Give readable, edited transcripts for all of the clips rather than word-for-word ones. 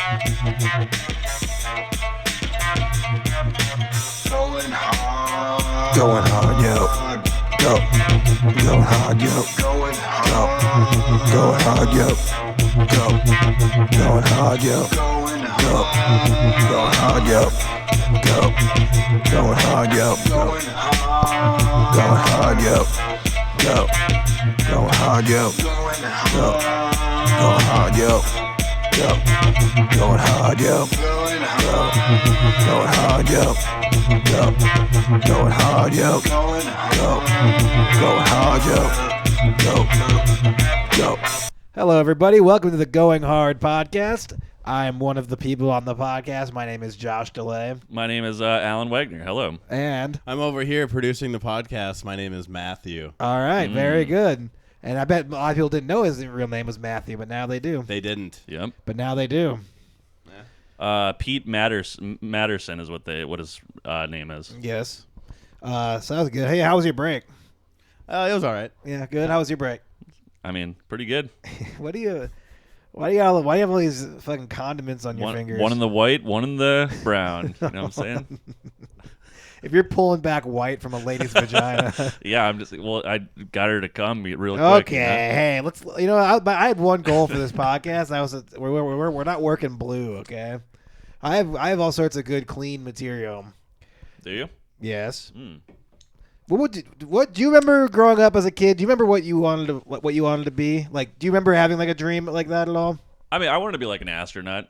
Going hard. Going hard, yo. Go. Going hard, yo. Going Go. hard. Going hard, yo. Go. Going hard, yo. Going Go. Going hard, yo. Go. Going hard, yo. Going hard. Going hard, yo. Go. Going hard, yo. Going Go. hard. Going hard, yo. Go. Going hard, yo. Going Go. hard. Going hard, yo. Go. Going hard, yo. Going Go. Going hard, yo. Go. Go. Hello, everybody. Welcome to the Going Hard podcast. I am one of the people on the podcast. My name is Josh DeLay. My name is Alan Wagner. Hello. And, I'm over here producing the podcast. My name is Matthew. all right, very good. And I bet a lot of people didn't know his real name was Matthew, but now they do. They didn't. Yep. But now they do. Pete Matterson is what his name is. Yes. Sounds good. Hey, how was your break? It was all right. Yeah, good. How was your break? I mean, pretty good. Why do you have all these fucking condiments on your fingers? One in the white, one in the brown. You know what I'm saying? If you're pulling back white from a lady's vagina. Yeah, I got her to come real quick. Okay, hey, let's. I had one goal for this podcast. We're not working blue. Okay, I have all sorts of good clean material. Do you? Yes. Mm. What do you remember growing up as a kid? Do you remember what you wanted to be? Like, do you remember having like a dream like that at all? I mean, I wanted to be like an astronaut.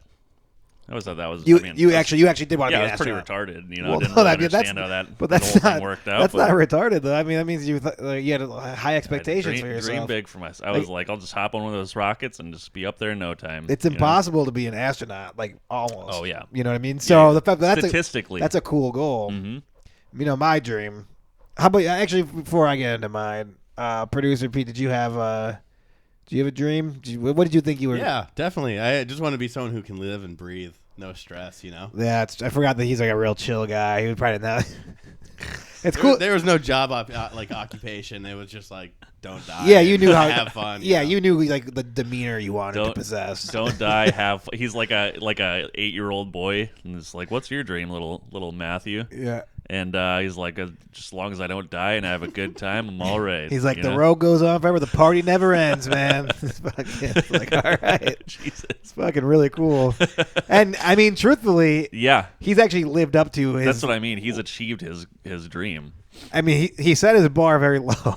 I always thought that was. You I mean, you actually did want to Yeah, be I an was pretty astronaut. retarded. You know, Well, I didn't no, really I mean, understand how that But the that's whole not thing worked out. that's but not retarded though. I mean, that means you had high expectations for Dream yourself. big for myself. I was like, I'll just hop on one of those rockets and just be up there in no time. It's you know? impossible to be an astronaut, like almost. Oh, yeah. You know what I mean? So the fact that Statistically. that's a cool goal. Mm-hmm. You know, my dream. How about actually before I get into mine, producer Pete, do you have a dream? What did you think you were? Yeah, definitely. I just want to be someone who can live and breathe. No stress, you know? Yeah, I forgot that he's like a real chill guy. He would probably not. It's cool. There was no job occupation. It was just like, don't die. Yeah, you knew how have fun. Yeah, know? you knew like the demeanor you wanted to possess. Don't die. He's like a 8-year-old boy, and it's like, what's your dream, little Matthew? Yeah. And he's like, just as long as I don't die and I have a good time, I'm all right. He's like, you the know? road goes on forever. The party never ends, man. It's like, all right. Jesus. It's fucking really cool. And, I mean, truthfully, Yeah, he's actually lived up to his... that's what I mean. He's achieved his dream. I mean, he set his bar very low.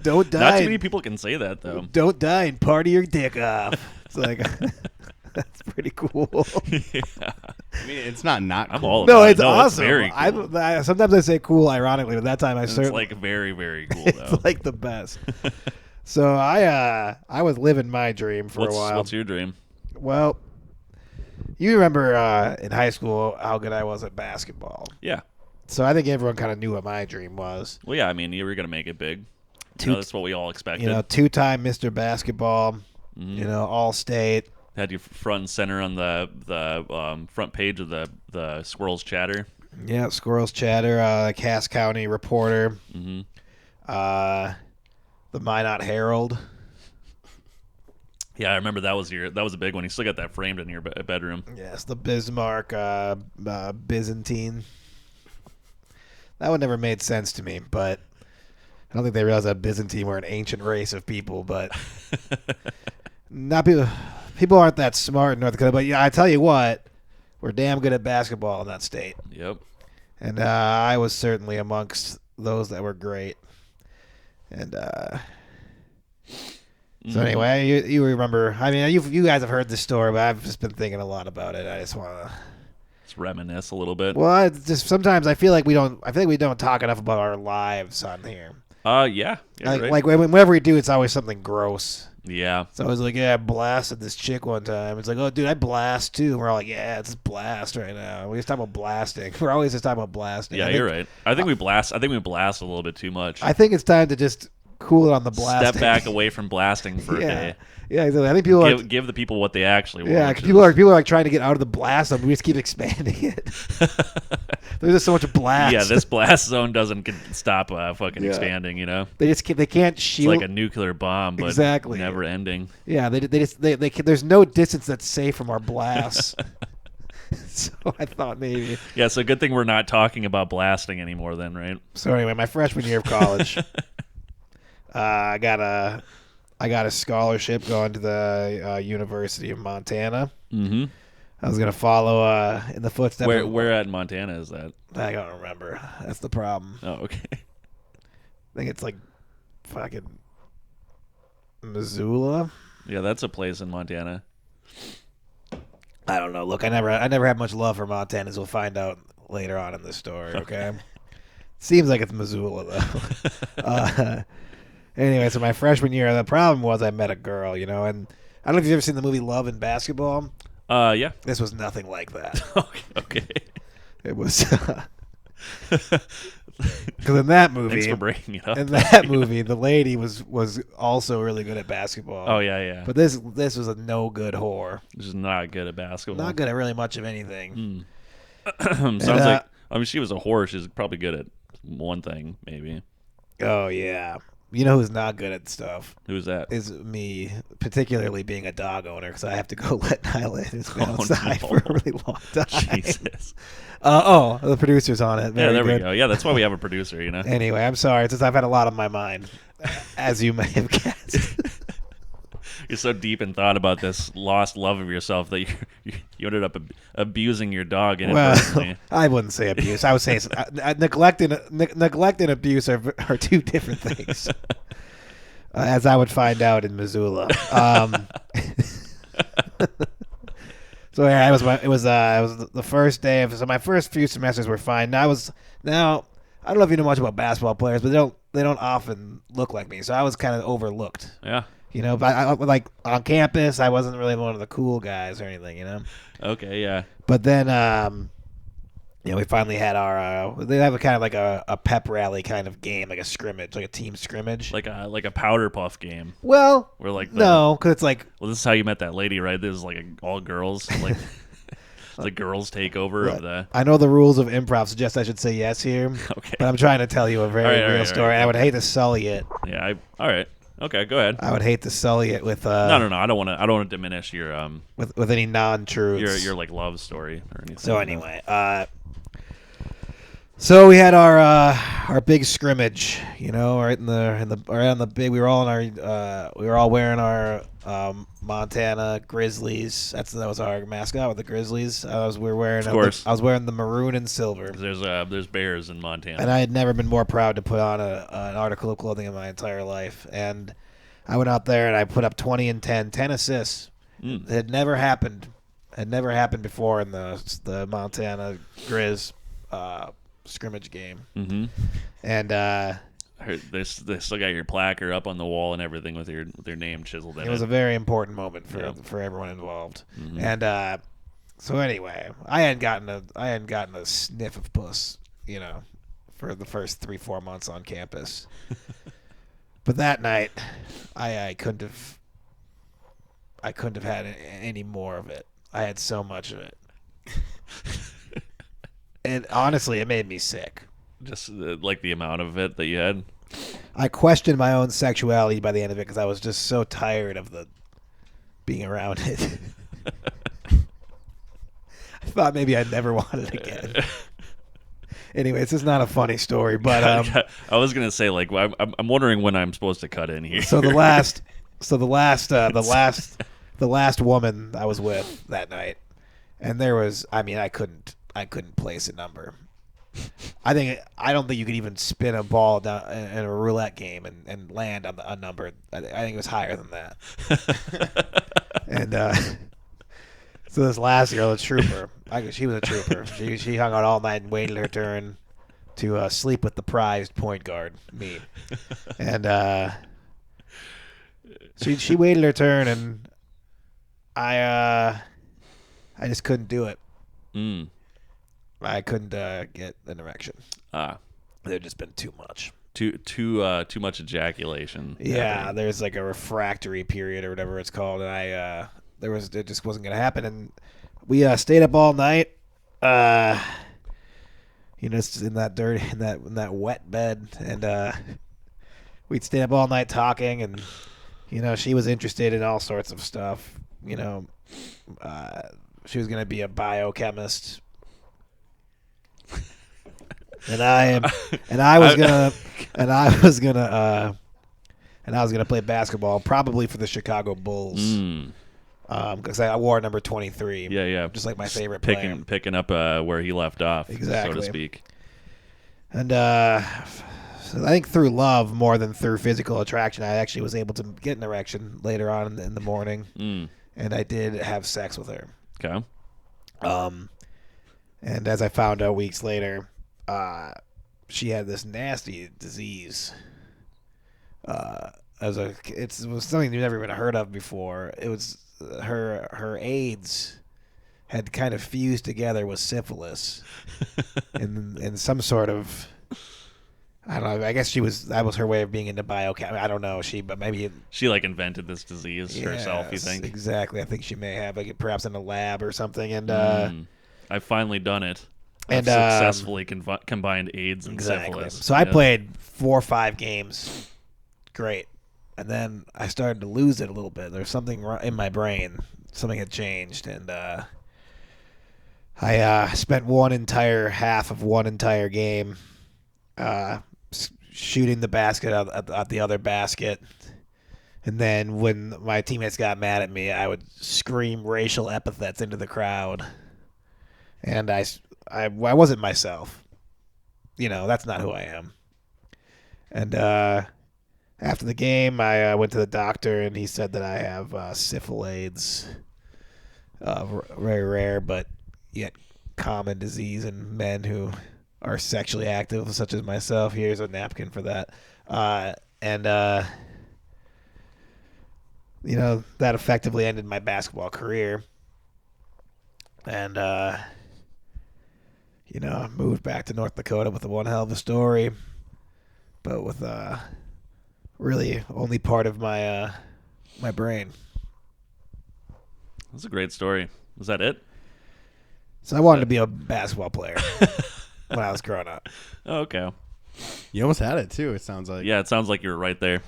Don't die. Not too many people can say that though. Don't die and party your dick off. It's like... That's pretty cool. I mean, it's not I'm cool. all about No, it. it's No, awesome. very cool. Sometimes I say cool ironically, but that time I It's certainly... like very, very cool though. It's like the best. So I was living my dream for a while. What's your dream? Well, you remember in high school how good I was at basketball. Yeah. So I think everyone kind of knew what my dream was. Well, yeah. I mean, you were gonna make it big. Two- That's what we all expected. You know, 2-time Mr. Basketball. You know, All-State. Had you front and center on the front page of the Squirrels Chatter. Yeah, Squirrels Chatter, Cass County Reporter. Mm-hmm. The Minot Herald. Yeah, I remember that was a big one. You still got that framed in your bedroom. Yes, the Bismarck Byzantine. That one never made sense to me, but I don't think they realized that Byzantine were an ancient race of people, but not people. People aren't that smart in North Dakota, but yeah, I tell you what, we're damn good at basketball in that state. Yep. And I was certainly amongst those that were great. And so anyway, you remember? I mean, you guys have heard this story, but I've just been thinking a lot about it. I just want to. Let's reminisce a little bit. Well, it's just sometimes I feel like we don't talk enough about our lives on here. Yeah. Right. Like whenever we do, it's always something gross. Yeah. So I was like, yeah, I blasted this chick one time. It's like, oh, dude, I blast too. And we're all like, yeah, it's blast right now. We just talk about blasting. We're always just talking about blasting. Yeah, you're right. I think we blast a little bit too much. I think it's time to just cool it on the blasting. Step back away from blasting for a yeah, day. yeah. Exactly. I think people are. Give the people what they actually want. Yeah, which 'cause is- people are like trying to get out of the blast zone. We just keep expanding it. There's just so much blast. Yeah, this blast zone doesn't stop fucking Yeah. expanding. they just they can't It's shield. like a nuclear bomb, but Exactly. never ending. Yeah, they can, there's no distance that's safe from our blasts. So I thought maybe. Yeah, so good thing we're not talking about blasting anymore then, right? So anyway, my freshman year of college, I got a scholarship going to the University of Montana. Mm-hmm. I was gonna follow in the footsteps. Where at Montana is that? I don't remember. That's the problem. Oh, okay. I think it's like fucking Missoula. Yeah, that's a place in Montana. I don't know. Look, I never had much love for Montana, as we'll find out later on in the story. Okay. Seems like it's Missoula though. Anyway, so my freshman year, the problem was I met a girl, and I don't know if you've ever seen the movie Love and Basketball. Yeah. This was nothing like that. Okay. It was because in that movie, Thanks for breaking it up. in that movie, the lady was also really good at basketball. Oh yeah. But this was a no good whore. Just not good at basketball. Not good at really much of anything. Sounds like she was a whore. She's probably good at one thing, maybe. Oh yeah. You know who's not good at stuff? Who's that? Is me, particularly being a dog owner, because I have to go let Nyla and his been Oh, outside no. for a really long time. Jesus. The producer's on it. Yeah, Very there we good. go. Yeah, that's why we have a producer, Anyway, I'm sorry, since I've had a lot on my mind, as you may have guessed. You're so deep in thought about this lost love of yourself that you ended up abusing your dog inadvertently. Well, I wouldn't say abuse. I would say neglect and abuse are two different things, as I would find out in Missoula. So yeah, it was the first day of. So my first few semesters were fine. Now I don't know if you know much about basketball players, but they don't often look like me. So I was kind of overlooked. Yeah. But I like on campus, I wasn't really one of the cool guys or anything. Okay. Yeah. But then, we finally had our. They have a kind of like a pep rally kind of game, like a scrimmage, like a team scrimmage. Like a powder puff game. Well, Where like no, because it's like Well, this is how you met that lady, right? This is like all girls, like the girls takeover of the. I know the rules of improv suggest I should say yes here, Okay. but I'm trying to tell you a very All real right, story. I would hate to sully it. Yeah. All right. Okay. Go ahead. I would hate to sully it with No. I don't want to diminish your with any non-truths. your like love story or anything. So anyway, so we had our big scrimmage, right on the big. We were all wearing our Montana Grizzlies. That was our mascot with the Grizzlies. We were wearing. Of course. I was wearing the maroon and silver. There's bears in Montana. And I had never been more proud to put on an article of clothing in my entire life. And I went out there and I put up 20 and 10 assists. It had never happened. Had never happened before in the Montana Grizz scrimmage game. Mm-hmm. And I heard they still got your placard up on the wall and everything with your name chiseled in it. it was a very important moment Yeah. for everyone involved. Mhm. And so anyway, I hadn't gotten a sniff of puss, for the first 3-4 months on campus. But that night, I couldn't have had any more of it. I had so much of it. And honestly, it made me sick. Just like the amount of it that you had. I questioned my own sexuality by the end of it because I was just so tired of being around it. I thought maybe I'd never want it again. Anyway, this is not a funny story, but I was gonna say like I'm wondering when I'm supposed to cut in here. so the last woman I was with that night, and I couldn't place a number. I don't think you could even spin a ball down in a roulette game and land on a number. I think it was higher than that. And so this last girl, a trooper, she was a trooper. She hung out all night and waited her turn to sleep with the prized point guard, me. And she waited her turn, and I just couldn't do it. I couldn't get an erection. Ah. There'd just been too much. too much ejaculation. Yeah, happening. there's like a refractory period or whatever it's called, and it just wasn't gonna happen, and we stayed up all night. Just in that dirty, in that wet bed, and we'd stay up all night talking, and she was interested in all sorts of stuff. She was gonna be a biochemist, and I was gonna play basketball, probably for the Chicago Bulls. Because I wore number 23. Yeah. Just like my favorite player. Picking up where he left off, Exactly. so to speak. And so I think through love more than through physical attraction, I actually was able to get an erection later on in the morning. And I did have sex with her. Okay. And as I found out weeks later, she had this nasty disease. It was something you've never even heard of before. It was her AIDS had kind of fused together with syphilis, in some sort of, I don't know. I guess that was her way of being into biochem. I don't know. But maybe she like invented this disease herself. You think? Exactly. I think she may have, like, perhaps in a lab or something. And I've finally done it. And I've successfully combined AIDS and exactly. syphilis. So I played 4 or 5 games. Great. And then I started to lose it a little bit. There was something in my brain. Something had changed, and I spent half of one entire game shooting the basket at the other basket. And then when my teammates got mad at me, I would scream racial epithets into the crowd. And I wasn't myself. That's not who I am. And after the game, I went to the doctor, and he said that I have syphilides, very rare but yet common disease in men who are sexually active, such as myself. Here's a napkin for that. That effectively ended my basketball career. And, I moved back to North Dakota with one hell of a story, but with really only part of my my brain. That's a great story. Was that it? So I wanted to be a basketball player when I was growing up. Oh, okay. You almost had it too. It sounds like. Yeah, it sounds like you were right there.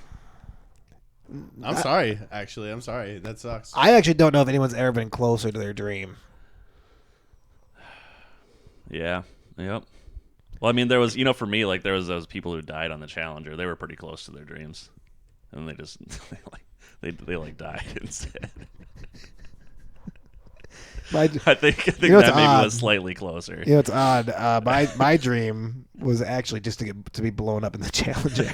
I'm sorry. Actually, I'm sorry. That sucks. I actually don't know if anyone's ever been closer to their dream. Yeah. Yep. Well, I mean, there was, for me, like, there was those people who died on the Challenger. They were pretty close to their dreams, and they just they died instead. I think that maybe was slightly closer. It's odd. My dream was actually just to be blown up in the Challenger.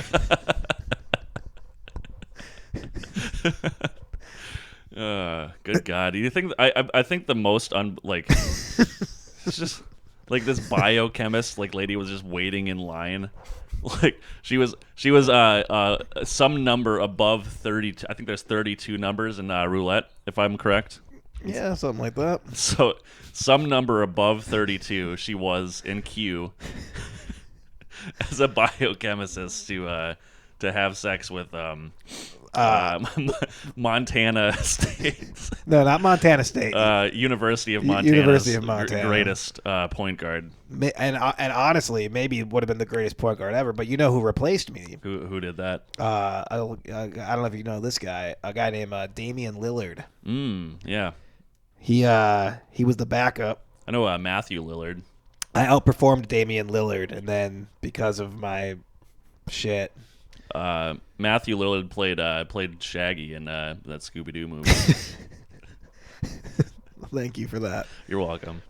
Good God! Do you think I think the most it's just. Like this biochemist, lady was just waiting in line, she was some number above 30. I think there's 32 numbers in roulette, if I'm correct. Yeah, something like that. So some number above 32, she was in queue as a biochemist to have sex with Montana State. No, not Montana State. University of Montana's University of Montana. Greatest point guard. And honestly, maybe it would have been the greatest point guard ever. But you know who replaced me? Who did that? I don't know if you know this guy. A guy named Damian Lillard. Yeah. He was the backup. I know Matthew Lillard. I outperformed Damian Lillard, and then because of my shit. Matthew Lillard played Shaggy in that Scooby-Doo movie. Thank you for that. You're welcome.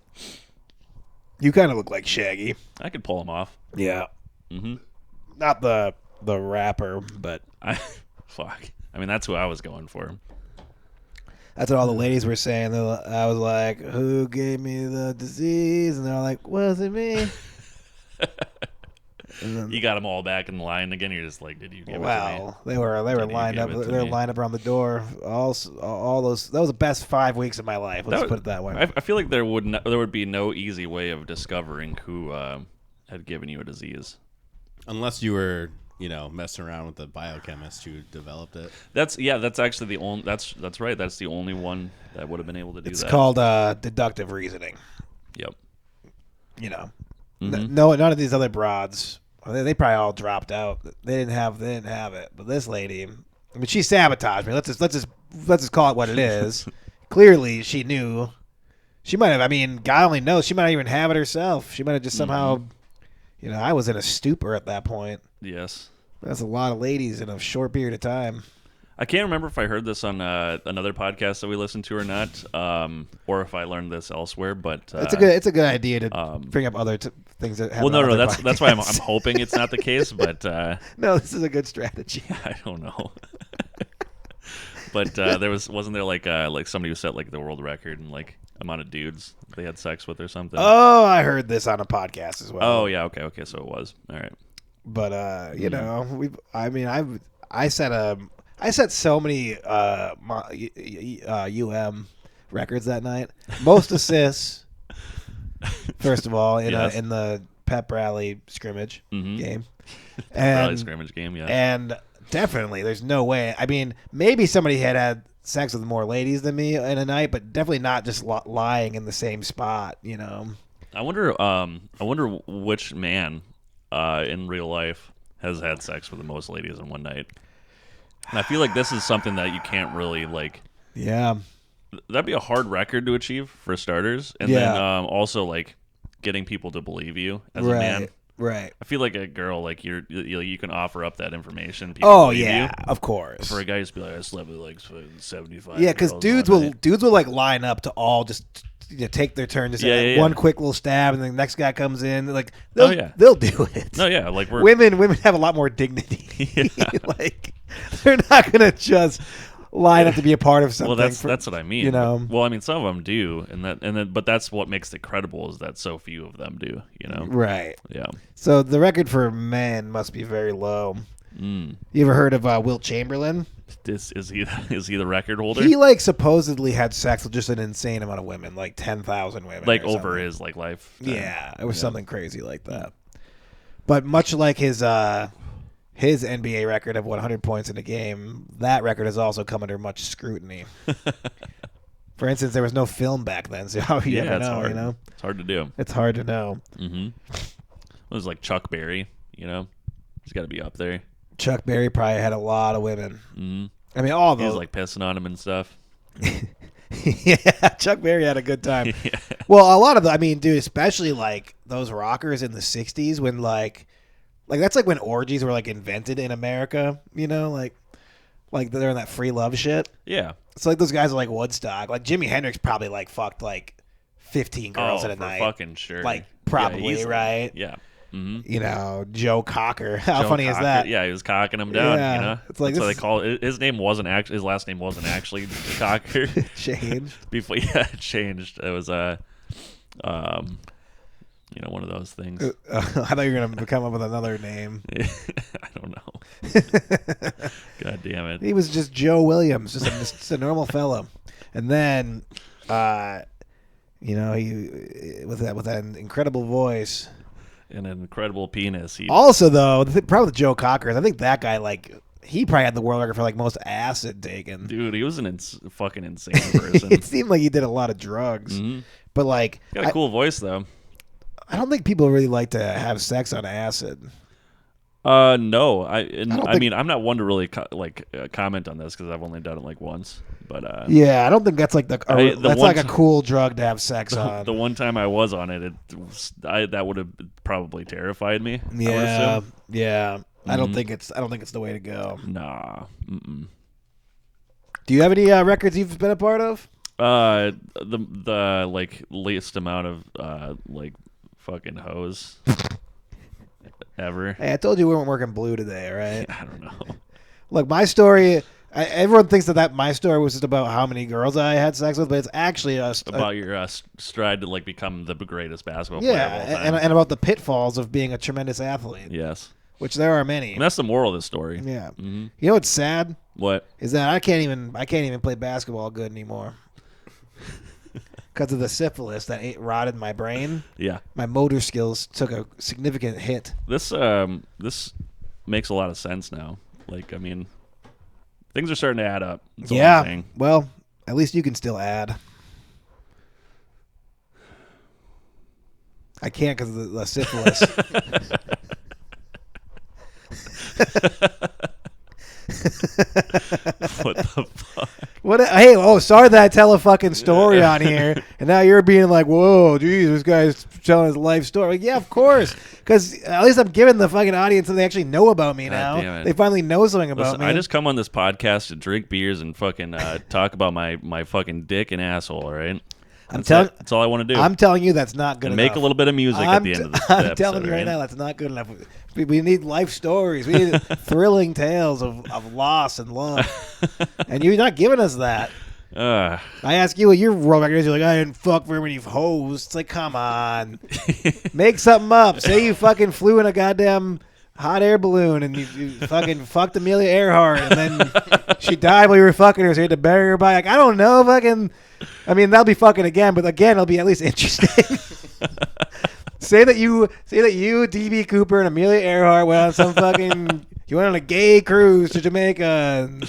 You kind of look like Shaggy. I could pull him off. Yeah. Mm-hmm. Not the rapper, but fuck. I mean, that's who I was going for. That's what all the ladies were saying. I was like, "Who gave me the disease?" And they're like, "Was it me?" You got them all back in line again. You're just like, did you give it to me? Wow, they were lined up. They were lined up around the door. All those. That was the best 5 weeks of my life. Let's put it that way. I feel like there would be no easy way of discovering who had given you a disease, unless you were messing around with the biochemist who developed it. That's actually the only. That's right. That's the only one that would have been able to do It's that. called deductive reasoning. Yep. No, none of these other broads. They probably all dropped out. They didn't have it. But this lady, I mean, she sabotaged me. Let's just call it what it is. Clearly, she knew. She might have. I mean, God only knows. She might not even have it herself. She might have just somehow. I was in a stupor at that point. Yes. That's a lot of ladies in a short period of time. I can't remember if I heard this on another podcast that we listened to or not, or if I learned this elsewhere. But it's a good idea to bring up other things that happen. Well, no, on that's why I'm podcasts. hoping it's not the case. But No, this is a good strategy. I don't know. But wasn't there like somebody who set like the world record and like amount of dudes they had sex with or something? Oh, I heard this on a podcast as well. Oh yeah, okay, so it was all right. But I set so many UM records that night. Most assists, first of all, in Yes. in the pep rally scrimmage game, Rally and scrimmage game, yeah. and definitely there's no way. I mean, maybe somebody had sex with more ladies than me in a night, but definitely not just lying in the same spot. I wonder which man in real life has had sex with the most ladies in one night. And I feel like this is something that you can't really like. Yeah. That'd be a hard record to achieve for starters, and Yeah. then also like getting people to believe you as a Right. man. Right. I feel like a girl, like you can offer up that information. People Oh believe yeah, you. of course. For a guy to be like, I slept with like 75. Yeah, because girls dudes all will night." like line up to all just take their turn, just Yeah, one yeah. quick little stab, and then the next guy comes in. Like they'll, Oh, yeah. they'll do it. No, yeah, like we're Women have a lot more dignity. Yeah. Like they're not gonna just line up to be a part of something. Well, that's what I mean. you know. Well, I mean, some of them do, but that's what makes it credible is that so few of them do. Right. Yeah. So the record for men must be very low. You ever heard of Wilt Chamberlain? Is he the record holder? He like supposedly had sex with just an insane amount of women, like 10,000 women, like or over something. his like life. Yeah, it was something crazy like that. But much like his NBA record of 100 points in a game, that record has also come under much scrutiny. For instance, there was no film back then, so how you Yeah, ever it's know? hard. You know, It's hard to do. it's hard to know. Mm-hmm. It was like Chuck Berry. He's got to be up there. Chuck Berry probably had a lot of women. Mm-hmm. I mean, all He was those. like pissing on him and stuff. Yeah, Chuck Berry had a good time. Yeah. Well, a lot of I mean, dude, especially like those rockers in the '60s when like that's like when orgies were like invented in America. Like they're in that free love shit. Yeah. So like those guys are like Woodstock. Like Jimi Hendrix probably like fucked like 15 girls in a for night. fucking sure. Like, probably, easily. right? Yeah. Mm-hmm. Joe Cocker. How Joe funny is Cocker. that? Yeah, he was cocking him down. Yeah. It's like that's what this they call it. His name wasn't actually. His last name wasn't actually Cocker. Changed. Before, it changed. It was one of those things. I thought you were gonna come up with another name. I don't know. God damn it. He was just Joe Williams, just a normal fellow. And then, he with that incredible voice. And an incredible penis. Also, though, the problem with Joe Cocker is I think that guy he probably had the world record for like most acid taken. Dude, he was an fucking insane person. It seemed like he did a lot of drugs, but like, Got a cool voice though. I don't think people really like to have sex on acid. No, I think- I'm not one to really comment on this because I've only done it like once. But Yeah, I don't think that's like the that's one like a ti- cool drug to have sex on. the one time I was on it, that would have probably terrified me. I would Yeah, assume. yeah. I don't think it's the way to go. Nah. Mm-mm. Do you have any records you've been a part of? The like least amount of like fucking hoes ever. Hey, I told you we weren't working blue today, right? I don't know. Look, my story. Everyone thinks that my story was just about how many girls I had sex with, but it's actually About your stride to like become the greatest basketball player yeah, of all time. and about the pitfalls of being a tremendous athlete, Yes. which there are many. And that's the moral of the story. Yeah, Mm-hmm. you know what's sad What? is that I can't even play basketball good anymore because of the syphilis that rotted my brain. Yeah. My motor skills took a significant hit. This makes a lot of sense now. Like, I mean, things are starting to add up. That's all I'm Yeah. saying. Well, at least you can still add. I can't because of the syphilis. What the fuck? What? Hey, sorry that I tell a fucking story on here, and now you're being like, "Whoa, geez, this guy's telling his life story." Like, yeah, of course, because at least I'm giving the fucking audience something they actually know about me now. damn it. They finally know something about Listen, me. I just come on this podcast to drink beers and fucking talk about my fucking dick and assohole. All right, that's all I want to do. I'm telling you, that's not good and enough. make a little bit of music at the end of the I'm episode, telling you right right? now, that's not good enough. We need life stories. We need thrilling tales of loss and love, and you're not giving us that. I ask you what your world record is. You're like, I didn't fuck very many hoes. It's like, come on. Make something up. Say you fucking flew in a goddamn hot air balloon and you fucking fucked Amelia Earhart and then she died while you were fucking her, so you had to bury her body. Like, I don't know, fucking. I mean, that'll be fucking again, but again, it'll be at least interesting. Say that you, DB Cooper and Amelia Earhart went on some fucking. You went on a gay cruise to Jamaica. And,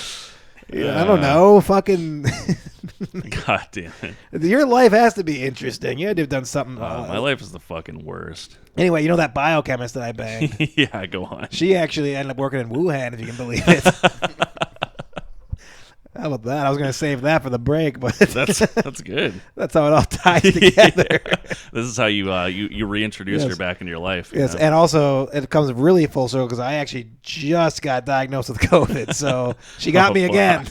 I don't know, fucking. God damn it. Your life has to be interesting. You had to have done something. My life is the fucking worst. Anyway, you know that biochemist that I banged? Yeah, go on. She actually ended up working in Wuhan, if you can believe it. How about that? I was going to save that for the break, but That's good. that's how it all ties together. This is how you reintroduce her back into your life. you Yes, know? and also it comes really full circle because I actually just got diagnosed with COVID, so she got me again.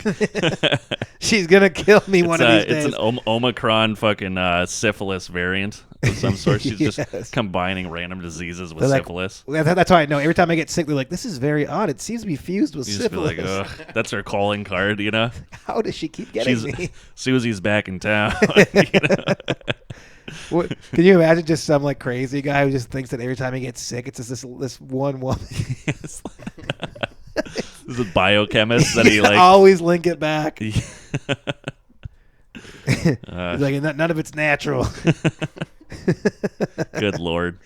She's gonna kill me one of these days. It's an Omicron fucking syphilis variant of some sort. She's Yes. just combining random diseases with They're like, syphilis. That's how I know. Every time I get sick, they're like, "This is very odd. It seems to be fused with You just feel syphilis." like, ugh, that's her calling card, you know? How does she keep getting me? Susie's back in town. You know? What, can you imagine just some like crazy guy who just thinks that every time he gets sick, it's just this one woman? This is a biochemist that he like. Always link it back. He's He's like, none of it's natural. Good Lord.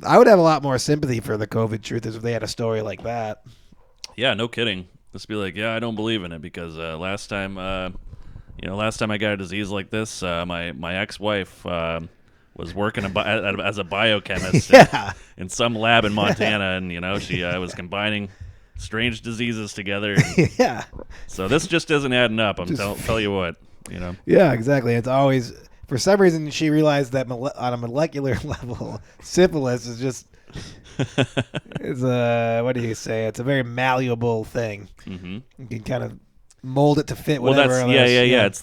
I would have a lot more sympathy for the COVID truthers if they had a story like that. Yeah, no kidding. Just be like, yeah, I don't believe in it because last time I got a disease like this, my ex-wife was working as a biochemist Yeah. in some lab in Montana, and she was combining strange diseases together. And Yeah. so this just isn't adding up. Tell you what, Yeah, exactly. It's always, for some reason, she realized that on a molecular level, syphilis is just, it's what do you say? It's a very malleable thing. Mm-hmm. You can kind of mold it to fit Well, whatever. that's else.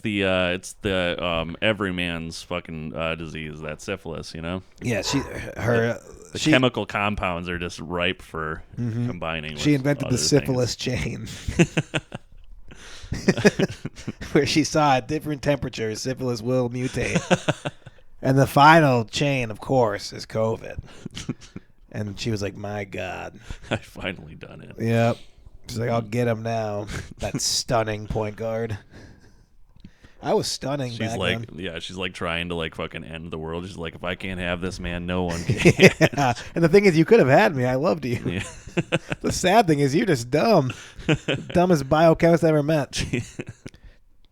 yeah. It's the everyman's fucking disease. That syphilis, Yeah, The chemical compounds are just ripe for combining. She with invented the other syphilis chain. Where she saw at different temperatures, syphilis will mutate. And the final chain, of course, is COVID. And she was like, my God. things. I've finally done it. Yep. She's like, I'll get him now. That stunning point guard. I was stunning She's back like, then. yeah, she's like trying to like fucking end the world. She's like, if I can't have this man, no one can. Yeah. And the thing is, you could have had me. I loved you. Yeah. The sad thing is, you're just dumb. The dumbest biochemist I ever met.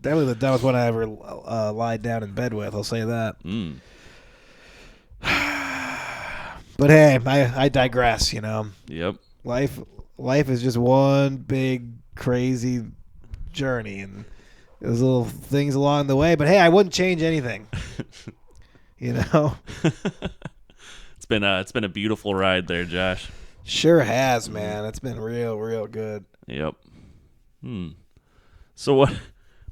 Definitely the dumbest one I ever lied down in bed with. I'll say that. Mm. But hey, I digress. Yep. Life is just one big crazy journey, and there's little things along the way. But hey, I wouldn't change anything. It's been a beautiful ride there, Josh. Sure has, man. It's been real good. Yep. So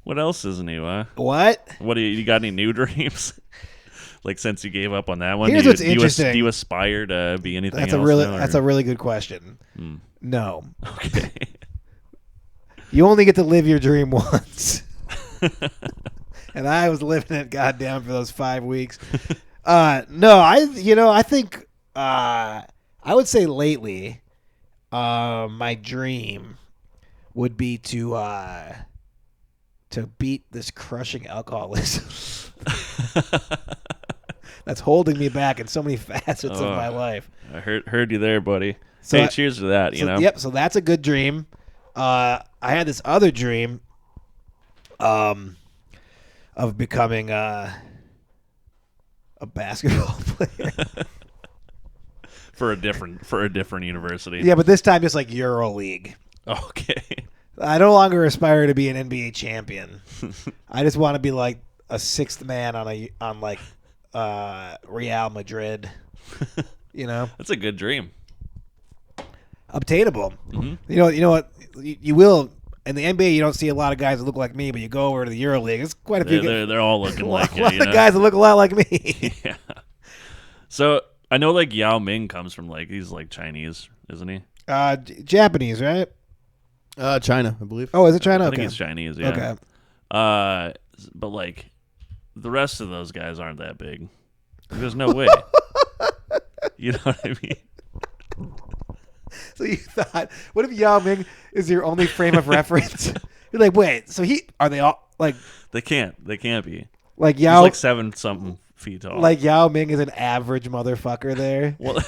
what else is new, huh? What? What do you got any new dreams? Like since you gave up on that one, Here's what's interesting. Do you aspire to be anything That's else? that's a really good question. No. Okay. You only get to live your dream once. And I was living it goddamn for those 5 weeks. No, I think I would say lately my dream would be to beat this crushing alcoholism that's holding me back in so many facets of my life. I heard you there, buddy. So hey, cheers to that. You know. Yep. So that's a good dream. I had this other dream, of becoming a basketball player. for a different university. Yeah, but this time just like EuroLeague. Okay. I no longer aspire to be an NBA champion. I just want to be like a sixth man on Real Madrid. You know, That's a good dream. obtainable. Mm-hmm. You know what? You will in the NBA. You don't see a lot of guys that look like me, but you go over to the EuroLeague. It's quite a few. They're all looking like a lot it. of guys that look a lot like me. Yeah. So I know like Yao Ming comes from like he's like Chinese, isn't he? Japanese, right? China, I believe. Oh, is it China? I Okay. think he's Chinese. Yeah. Okay. But like the rest of those guys aren't that big. There's no way. You know what I mean? So you thought, what if Yao Ming is your only frame of reference? You're like, wait, so are they all like They can't be. like He's Yao like 7-something feet tall. like Yao Ming is an average motherfucker there? Well,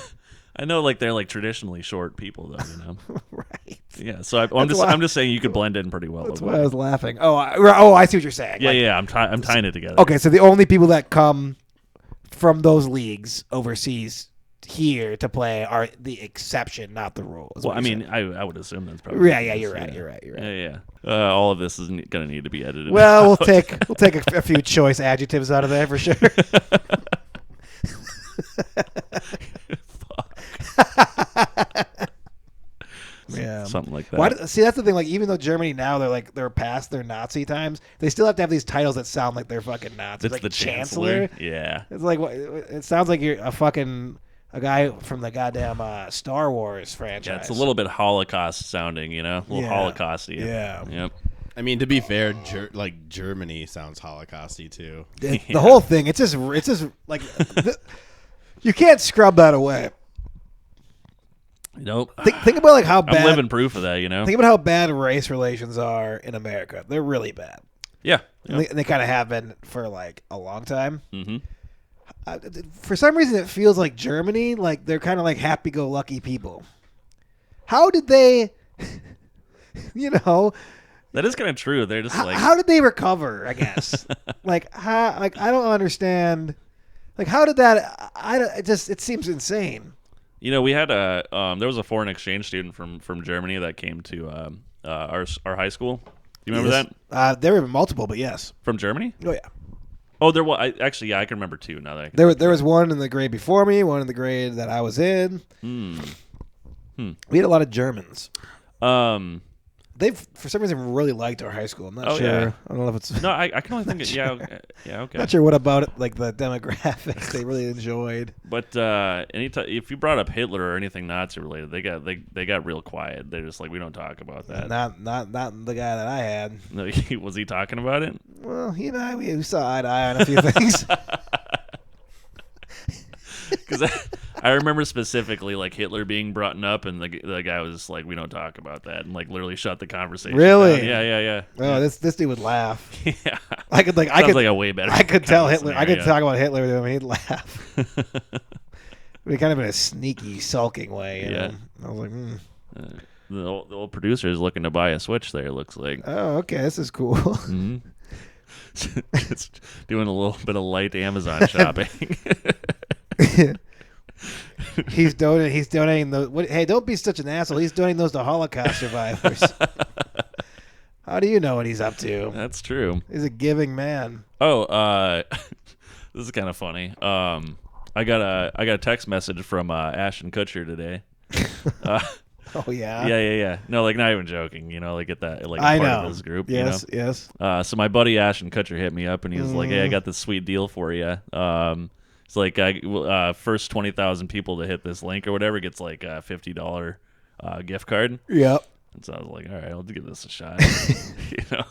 I know like they're like traditionally short people though, you know. Right. Yeah. So I'm why- just saying you could blend in pretty well. That's with why I it. was laughing. Oh, I see what you're saying. Yeah, Like, yeah. I'm tying it together. Okay, so the only people that come from those leagues overseas here to play are the exception, not the rule. is Well, what I you're mean, saying. I would assume that's probably. Yeah, the case, you're right. You're right. You're right. Yeah, yeah. All of this is gonna need to be edited. Well, we'll out. take a few choice adjectives out of there for sure. Yeah. Something like that. Why? See, that's the thing. Like, even though Germany now they're past their Nazi times, they still have to have these titles that sound like they're fucking Nazis. It's like the chancellor. Yeah. It's like it sounds like you're a guy from the goddamn Star Wars franchise. Yeah, it's a little bit Holocaust sounding, you know, a little Yeah. Holocausty. Yeah. Yep. I mean, to be fair, Germany sounds Holocausty too. The whole thing. It's just like you can't scrub that away. Nope. Think about like how I'm bad. living proof of that, you know. Think about how bad race relations are in America. They're really bad. Yeah. And they kind of have been for like a long time. Mm-hmm. For some reason, it feels like Germany, like they're kind of like happy-go-lucky people. How did they, you know? That is kind of true. They're just like. How did they recover? I guess. I don't understand. Like, how did that? It seems insane. You know, we had there was a foreign exchange student from Germany that came to our high school. Do you remember that? There were multiple, but yes. From Germany? Oh yeah. Oh, there was actually. Yeah, I can remember two now. That There was one in the grade before me, one in the grade that I was in. We had a lot of Germans. They've for some reason really liked our high school. I'm not sure. Yeah. I don't know if it's. No, I can only think. Yeah, okay. Not sure what about it, like the demographics they really enjoyed. But anytime if you brought up Hitler or anything Nazi related, they got real quiet. They're just like, we don't talk about that. Not the guy that I had. No, was he talking about it? Well, he and I we saw eye to eye on a few things. Because I remember specifically like Hitler being brought up, and the guy was just like, we don't talk about that, and like literally shut the conversation. Really? down. Yeah. Oh, this dude would laugh. Yeah. I could like I Sounds could like a way better. I could tell kind of Hitler. I could scenario. talk about Hitler to him. He'd laugh. But kind of in a sneaky, sulking way. You know? I was like, The old producer is looking to buy a Switch there, looks like. oh, okay, this is cool. Mm-hmm. Just doing a little bit of light Amazon shopping. He's donating those. Hey, don't be such an asshole. He's donating those to Holocaust survivors. How do you know what he's up to? That's true. He's a giving man. Oh, this is kind of funny. I got a text message from Ashton Kutcher today. Oh yeah. Yeah. No, like not even joking. You know, like at that, like I part know. of this group. Yes. You Yes. know? So my buddy Ashton Kutcher hit me up and he was like, "Hey, I got this sweet deal for you. It's like first 20,000 people to hit this link or whatever gets like a $50 gift card." Yep. And so I was like, "All right, I'll give this a shot." You know.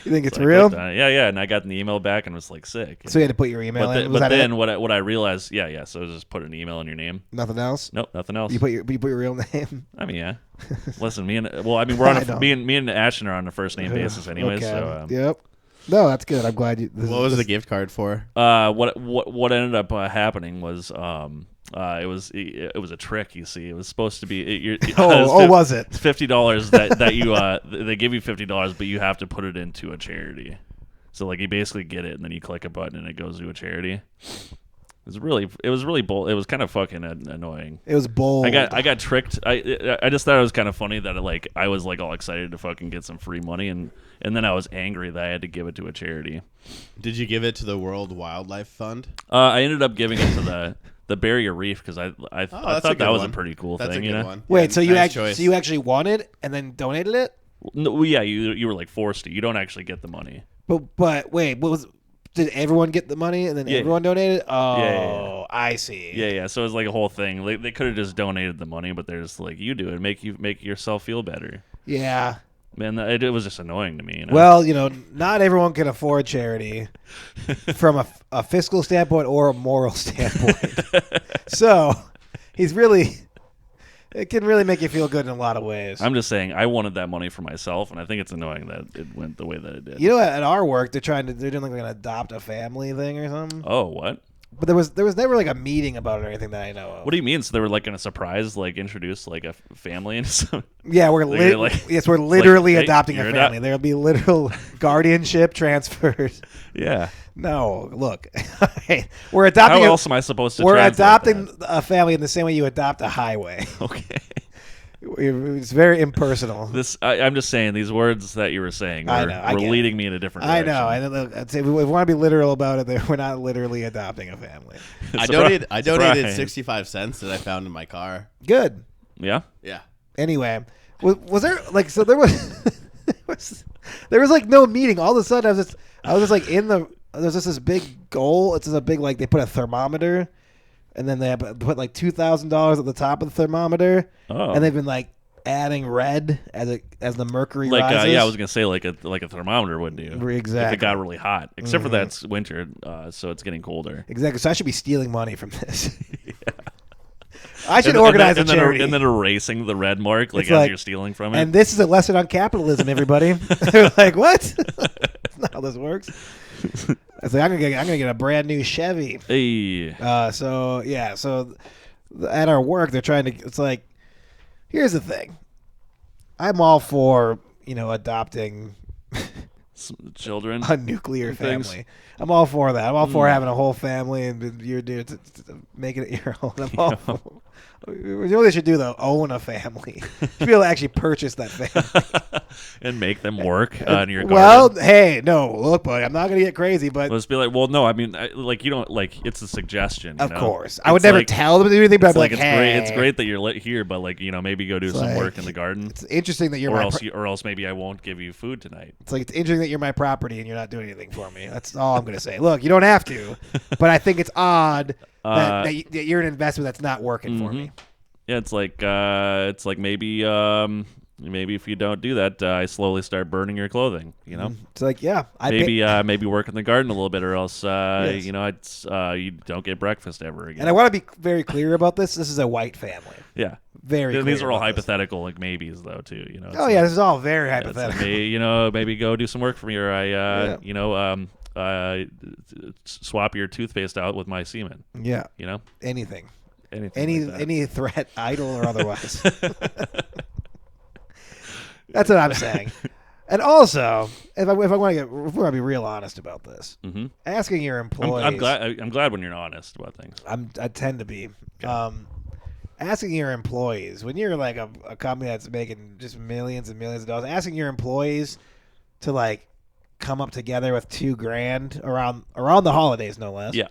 You think it's So I real? clicked on it. Yeah. And I got an email back and was like, sick. So you had to put your email But, in. Was that then it? what I realized, yeah. So just put an email in your name. Nothing else. Nope, nothing else. You put your real name. I mean, yeah. Listen, we're on I know. me and Ashton are on a first name basis, anyways. Okay. So Yep. No, that's good. I'm glad you. What was the gift card for? what ended up happening was It was a trick. You see, it was supposed to be. Was it? It's $50 that you they give you $50, but you have to put it into a charity. So like you basically get it, and then you click a button, and it goes to a charity. It was really bold. It was kind of fucking annoying. It was bold. I got tricked. I just thought it was kind of funny that I was like all excited to fucking get some free money, and then I was angry that I had to give it to a charity. Did you give it to the World Wildlife Fund? I ended up giving it to the Barrier Reef because I thought that was a pretty cool That's thing. a good one. Wait, so you nice choice. so you actually won it and then donated it? No, yeah, you were like forced to. You don't actually get the money. But wait, did everyone get the money and then Yeah. everyone donated? Oh, Yeah. I see. Yeah. So it was like a whole thing. Like, they could have just donated the money, but they're just like, you do it, make yourself feel better. Yeah. Man, it was just annoying to me. You know? Well, not everyone can afford charity from a fiscal standpoint or a moral standpoint. So it can really make you feel good in a lot of ways. I'm just saying, I wanted that money for myself, and I think it's annoying that it went the way that it did. At our work, they're doing like an adopt a family thing or something. Oh, what? But there was never like a meeting about it or anything that I know of. What do you mean? So they were like going to surprise, like introduce like a family and something? Yeah, we're They're like- we're literally hey, adopting a you're family. There'll be literal guardianship transfers. Yeah. No, look, we're adopting. How else am I supposed to? We're translate adopting that? a family in the same way you adopt a highway. Okay. It's very impersonal. I'm just saying these words that you were saying I were, know, I were get it. leading me in a different I direction. know. I'd say if we want to be literal about it, we're not literally adopting a family. I Surprise. donated 65 cents that I found in my car. Good. Yeah. Yeah. Anyway, was there like so there was there was like no meeting. All of a sudden, I was just like there's just this big goal. It's just a big like they put a thermometer, and then they put like $2,000 at the top of the thermometer, Oh. and they've been like adding red as the mercury Like rises. I was gonna say like a thermometer would do. If Exactly. it got really hot, except for that's winter, so it's getting colder. Exactly. So I should be stealing money from this. I should organize a charity. and then erasing the red mark like It's as like- you're stealing from it. And this is a lesson on capitalism, everybody. They're like, what? That's not how this works. I was like, I'm gonna get a brand new Chevy. Hey. So at our work, they're trying to. It's like, here's the thing. I'm all for adopting Children. a nuclear Things. family. I'm all for that. I'm all for having a whole family and you're making it your own. I'm all for. You know what they should do though? Own a family. You should be able to actually purchase that family. And make them work in your garden. Well, hey, no, look, buddy, I'm not gonna get crazy, but Let's be like, well, no, I mean, you don't like. It's a suggestion. You of know? course, I would It's never like- tell them to do anything. But I'd It's be like like, it's hey, great. It's great that you're here, but maybe go do some like- work in the garden, It's interesting that you're or my. else, or else maybe I won't give you food tonight. It's like it's interesting that you're my property and you're not doing anything for me. That's all I'm gonna say. Look, you don't have to, but I think it's odd that you're an investment that's not working for me. Yeah, it's like maybe if you don't do that, I slowly start burning your clothing. You know, It's like, yeah, maybe work in the garden a little bit, or else Yes. you don't get breakfast ever again. and I want to be very clear about this. This is a white family. Yeah, Very. these clear are all about this. hypothetical, like maybes though too. You know. It's Oh like- yeah, this is all very it's hypothetical. like, maybe go do some work for me, or swap your toothpaste out with my semen. Yeah, You know, anything, anything. like that. any threat, idle or otherwise. That's what I'm saying. And also, if I want to be real honest about this, Mhm. asking your employees, I'm glad when you're honest about things. I tend to be. Asking your employees when you're like a company that's making just millions and millions of dollars, asking your employees to like come up together with $2,000 around the holidays, no less. Yeah.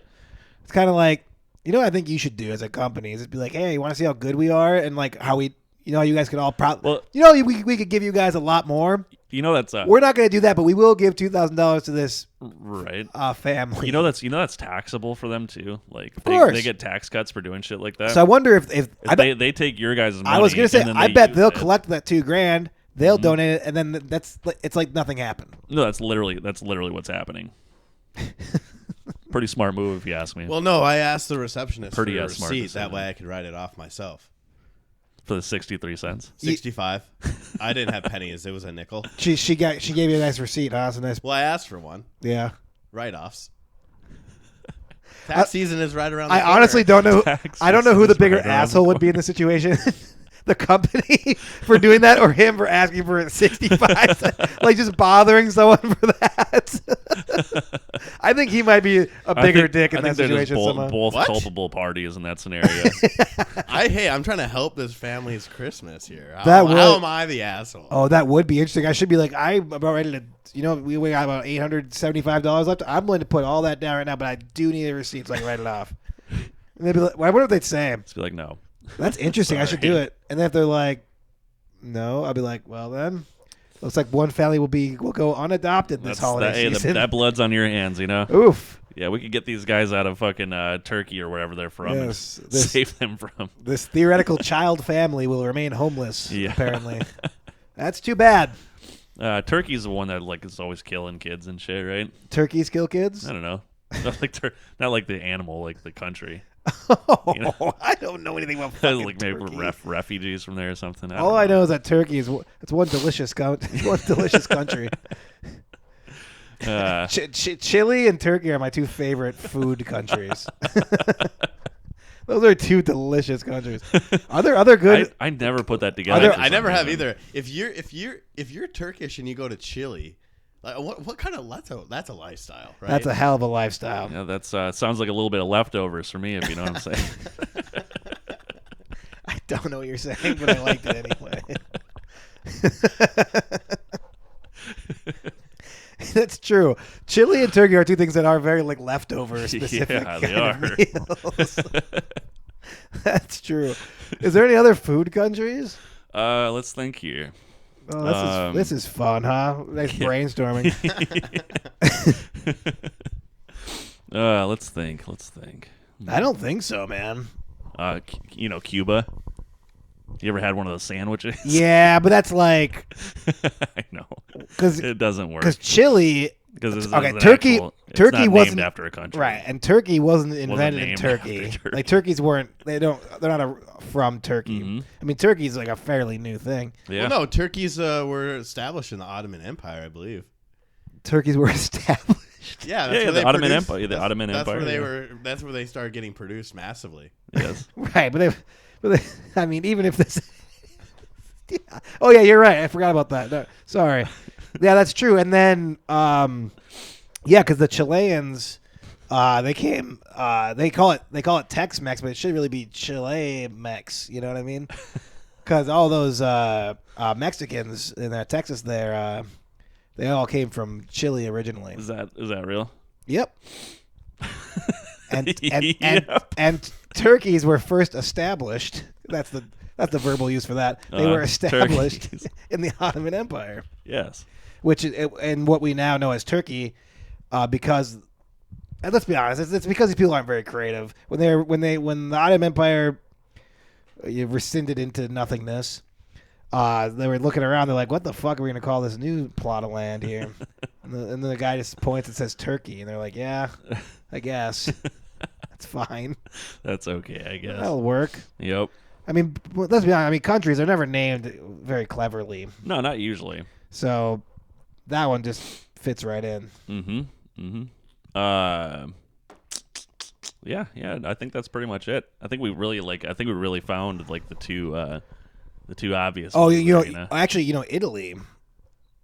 It's kind of like, what I think you should do as a company is just be like, hey, you want to see how good we are and like how we, you guys could all Well- we could give you guys a lot more. You know that's We're not going to do that, but we will give $2,000 to this right. family. You know that's taxable for them too. Like course. they get tax cuts for doing shit like that. So I wonder if they take your guys' money. I was gonna say, and then I they bet use they'll it. collect that $2,000. They'll donate it, and then it's like nothing happened. No, that's literally what's happening. Pretty smart move, if you ask me. Well, no, I asked the receptionist Pretty, for a smart receipt. decision. That way I could write it off myself. For the 63 cents. 65. I didn't have pennies. It was a nickel. She gave you a nice receipt, huh? It's a nice, Well, I asked for one. yeah. Write-offs. Tax season is right around. The I corner. honestly don't know. Tax I don't know who the season is bigger right around the asshole would be in the situation. The company for doing that, or him for asking for 65, like just bothering someone for that. I think he might be a bigger dick in that they're just situation. somehow. both What? culpable parties in that scenario. I'm trying to help this family's Christmas here. That How would- am I the asshole? Oh, that would be interesting. I should be like, I'm about ready to, we got about $875 left. I'm willing to put all that down right now, but I do need a receipt so I can write it off. And they'd be like, well, I wonder what they'd say. Just be like, no. That's interesting. I should do Sorry. it. And then if they're like, no, I'll be like, well then, looks like one family will go unadopted this holiday season. That blood's on your hands, you know. Oof. Yeah, we could get these guys out of fucking Turkey or wherever they're from. Yes, and this- save them from. This theoretical child family will remain homeless. Yeah. Apparently, that's too bad. Turkey's the one that like is always killing kids and shit, right? Turkeys kill kids. I don't know. Not like the animal, like the country. Oh, You know? I don't know anything about fucking Like maybe Turkey. refugees from there or something. All I know is that Turkey is it's one delicious country. Uh, Chile and Turkey are my two favorite food countries. Those are two delicious countries. Are there other good? I never put that together. there- for I some never have reason. either. If you're Turkish and you go to Chile, like what kind of that's a lifestyle, right? That's a hell of a lifestyle. Yeah, that's sounds like a little bit of leftovers for me, if you know what I'm saying. I don't know what you're saying, but I liked it anyway. That's true. Chili and turkey are two things that are very like leftover specific. Yeah, they kind of are. meals. That's true. Is there any other food countries? Let's think here. Oh, this is fun, huh? Nice brainstorming. Let's think. I don't think so, man. Cuba. You ever had one of those sandwiches? Yeah, but that's like I know. because It doesn't work. Chili. Because Okay, Turkey it's not wasn't named after a country. Right, and turkey wasn't invented in named Turkey. after Turkey. Like turkeys weren't. They're not from Turkey. Mhm. I mean, turkey's like a fairly new thing. Yeah. Well, no, turkeys were established in the Ottoman Empire, I believe. Turkeys were established. Yeah, that's Yeah, where the they Ottoman produced- Empire- the that's- Ottoman that's Empire, Where they yeah. were. That's where they started getting produced massively. Yes. Right, but I mean, even if this. Yeah. Oh yeah, you're right. I forgot about that. No, sorry. Yeah, that's true. And then, because the Chileans, they came. They call it Tex-Mex, but it should really be Chile-Mex. You know what I mean? Because all those Mexicans in Texas, they all came from Chile originally. Is that real? Yep. And Yep. and turkeys were first established. That's the verbal use for that. They were established turkeys. in the Ottoman Empire, Yes. which is and what we now know as Turkey, because and let's be honest, it's because these people aren't very creative. When the Ottoman Empire rescinded into nothingness, they were looking around. They're like, "What the fuck are we gonna call this new plot of land here?" and then the guy just points and says Turkey, and they're like, "Yeah, I guess that's fine. That's okay, I guess. That'll work." Yep. I mean, let's be honest. I mean, countries are never named very cleverly, No, not usually. so that one just fits right in. Mm-hmm. Yeah. I think that's pretty much it. I think we really found like the two obvious. Oh, ones there, actually, Italy.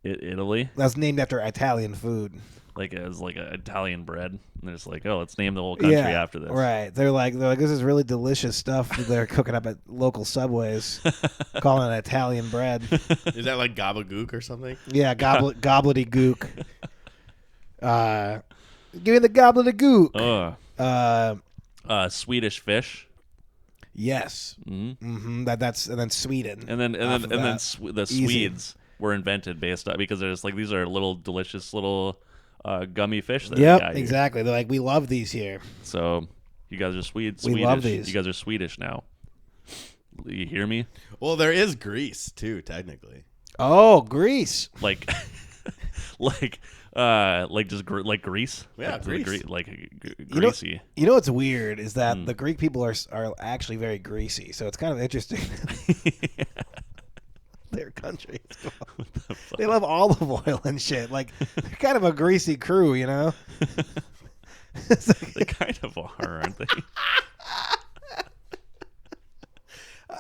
Italy, That's named after Italian food. like as like a Italian bread. And they're just like, oh, let's name the whole country after this. Right. They're like, this is really delicious stuff that they're cooking up at local Subways, calling it Italian bread. Is that like gabagook or something? Yeah, gobbledygook. Give me the gobbledygook. Swedish fish. Yes. Mm-hmm. That's and then Sweden. And then off of that. the Easy. Swedes were invented based on because there's like these are little delicious little gummy fish that Yep, they got here. exactly. They're like, we love these here. So you guys are Swedish. We love these. You guys are Swedish now. You hear me? Well, there is Greece too, technically. Oh, Greece. Like, like just like Greece. Yeah, like, Greece. greasy. You know what's weird is that the Greek people are actually very greasy. So it's kind of interesting. Their country. They love olive oil and shit. Like they're kind of a greasy crew, you know. It's like- They kind of far, aren't they?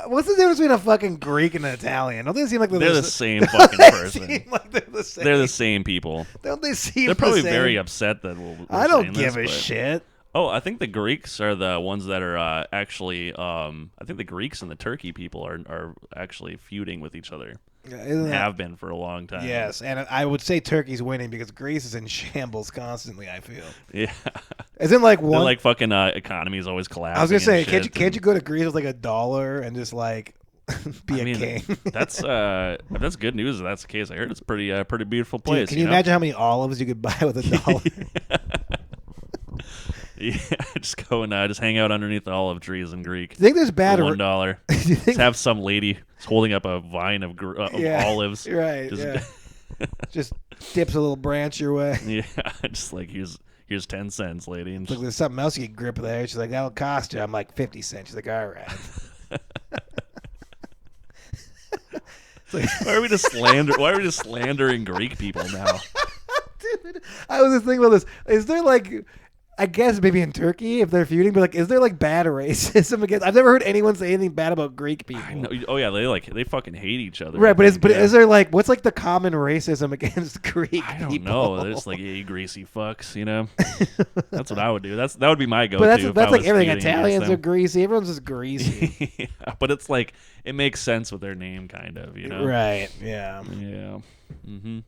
What's the difference between a fucking Greek and an Italian? Don't they seem like They're the same don't fucking they person. seem like they're the same. They're the same people. Don't they seem They're probably the same? very upset that we're I don't saying give this, a but- shit. Oh, I think the Greeks are the ones that are actually. I think the Greeks and the Turkey people are actually feuding with each other. Isn't that- Have been for a long time. Yes, and I would say Turkey's winning because Greece is in shambles constantly. I feel. Yeah. Isn't like Their one? like fucking economy's always collapsing. I was gonna say, and shit, can't you go to Greece with like $1 and just like be I a mean, king? that's if that's good news. If that's the case, I heard it's pretty beautiful Dude, place. can you know? imagine how many olives you could buy with $1? Yeah, just go and just hang out underneath the olive trees in Greek. Do you think there's bad? For $1. Do you Just think? have some lady holding up a vine of Yeah, olives. Right. Just- Yeah. Just dips a little branch your way. Yeah, just like here's 10 cents, lady. And Look, there's something else you can grip there. She's like, that'll cost you. I'm like, 50 cents. She's like, all right. It's like, why are we just slandering Greek people now? dude, I was just thinking about this. Is there like, I guess maybe in Turkey if they're feuding, but like, is there like bad racism against? I've never heard anyone say anything bad about Greek people. I know. Oh yeah, they fucking hate each other. Right, I but think, yeah. is there like what's like the common racism against Greek I don't people? know. They're just like, yeah, you greasy fucks, you know. That's what I would do. That would be my go-to. But if that's I like was everything. feuding against Italians are them. greasy. Everyone's just greasy. Yeah, but it's like it makes sense with their name, kind of, you know. Right. Yeah. Yeah. Mm-hmm.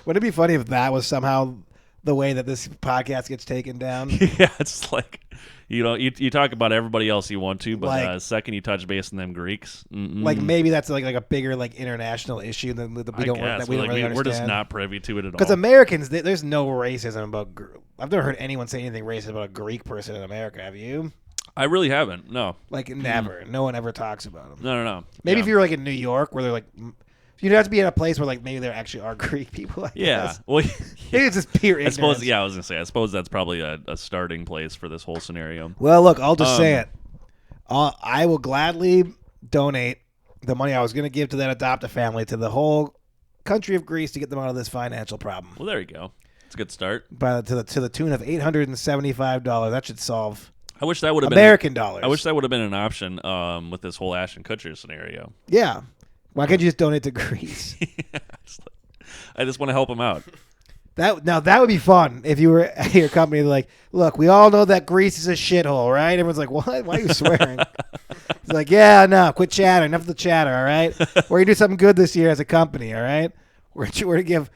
Wouldn't it be funny if that was somehow the way that this podcast gets taken down? Yeah, it's like you talk about everybody else you want to, but Like- second you touch base on them Greeks, Like maybe that's like a bigger like international issue than that we I don't guess, that we but, don't like, really we're just understand. not privy to it at Because all. Americans, there's no racism about. I've never heard anyone say anything racist about a Greek person in America. Have you? I really haven't. No, Like never. No one ever talks about them. no. Maybe Yeah. if you're like in New York, where they're like, you'd have to be in a place where like maybe there actually are Greek people. I Yeah. guess. Well, Maybe it's just pure I ignorance. suppose. Yeah, I was gonna say. I suppose that's probably a starting place for this whole scenario. Well, look, I'll just say Um, it. I will gladly donate the money I was going to give to that adopt a family to the whole country of Greece to get them out of this financial problem. Well, there you go. It's a good start. To the tune of $875. That should solve I wish that would have been. American dollars. I wish that would have been an option with this whole Ashton Kutcher scenario. Yeah. Why can't you just donate to Greece? I just want to help him out. That would be fun if you were at your company like, look, we all know that Greece is a shithole, right? Everyone's like, what? Why are you swearing? He's like, yeah, no, quit chattering. Enough of the chatter, all right? We're going to do something good this year as a company, all right? We're going to give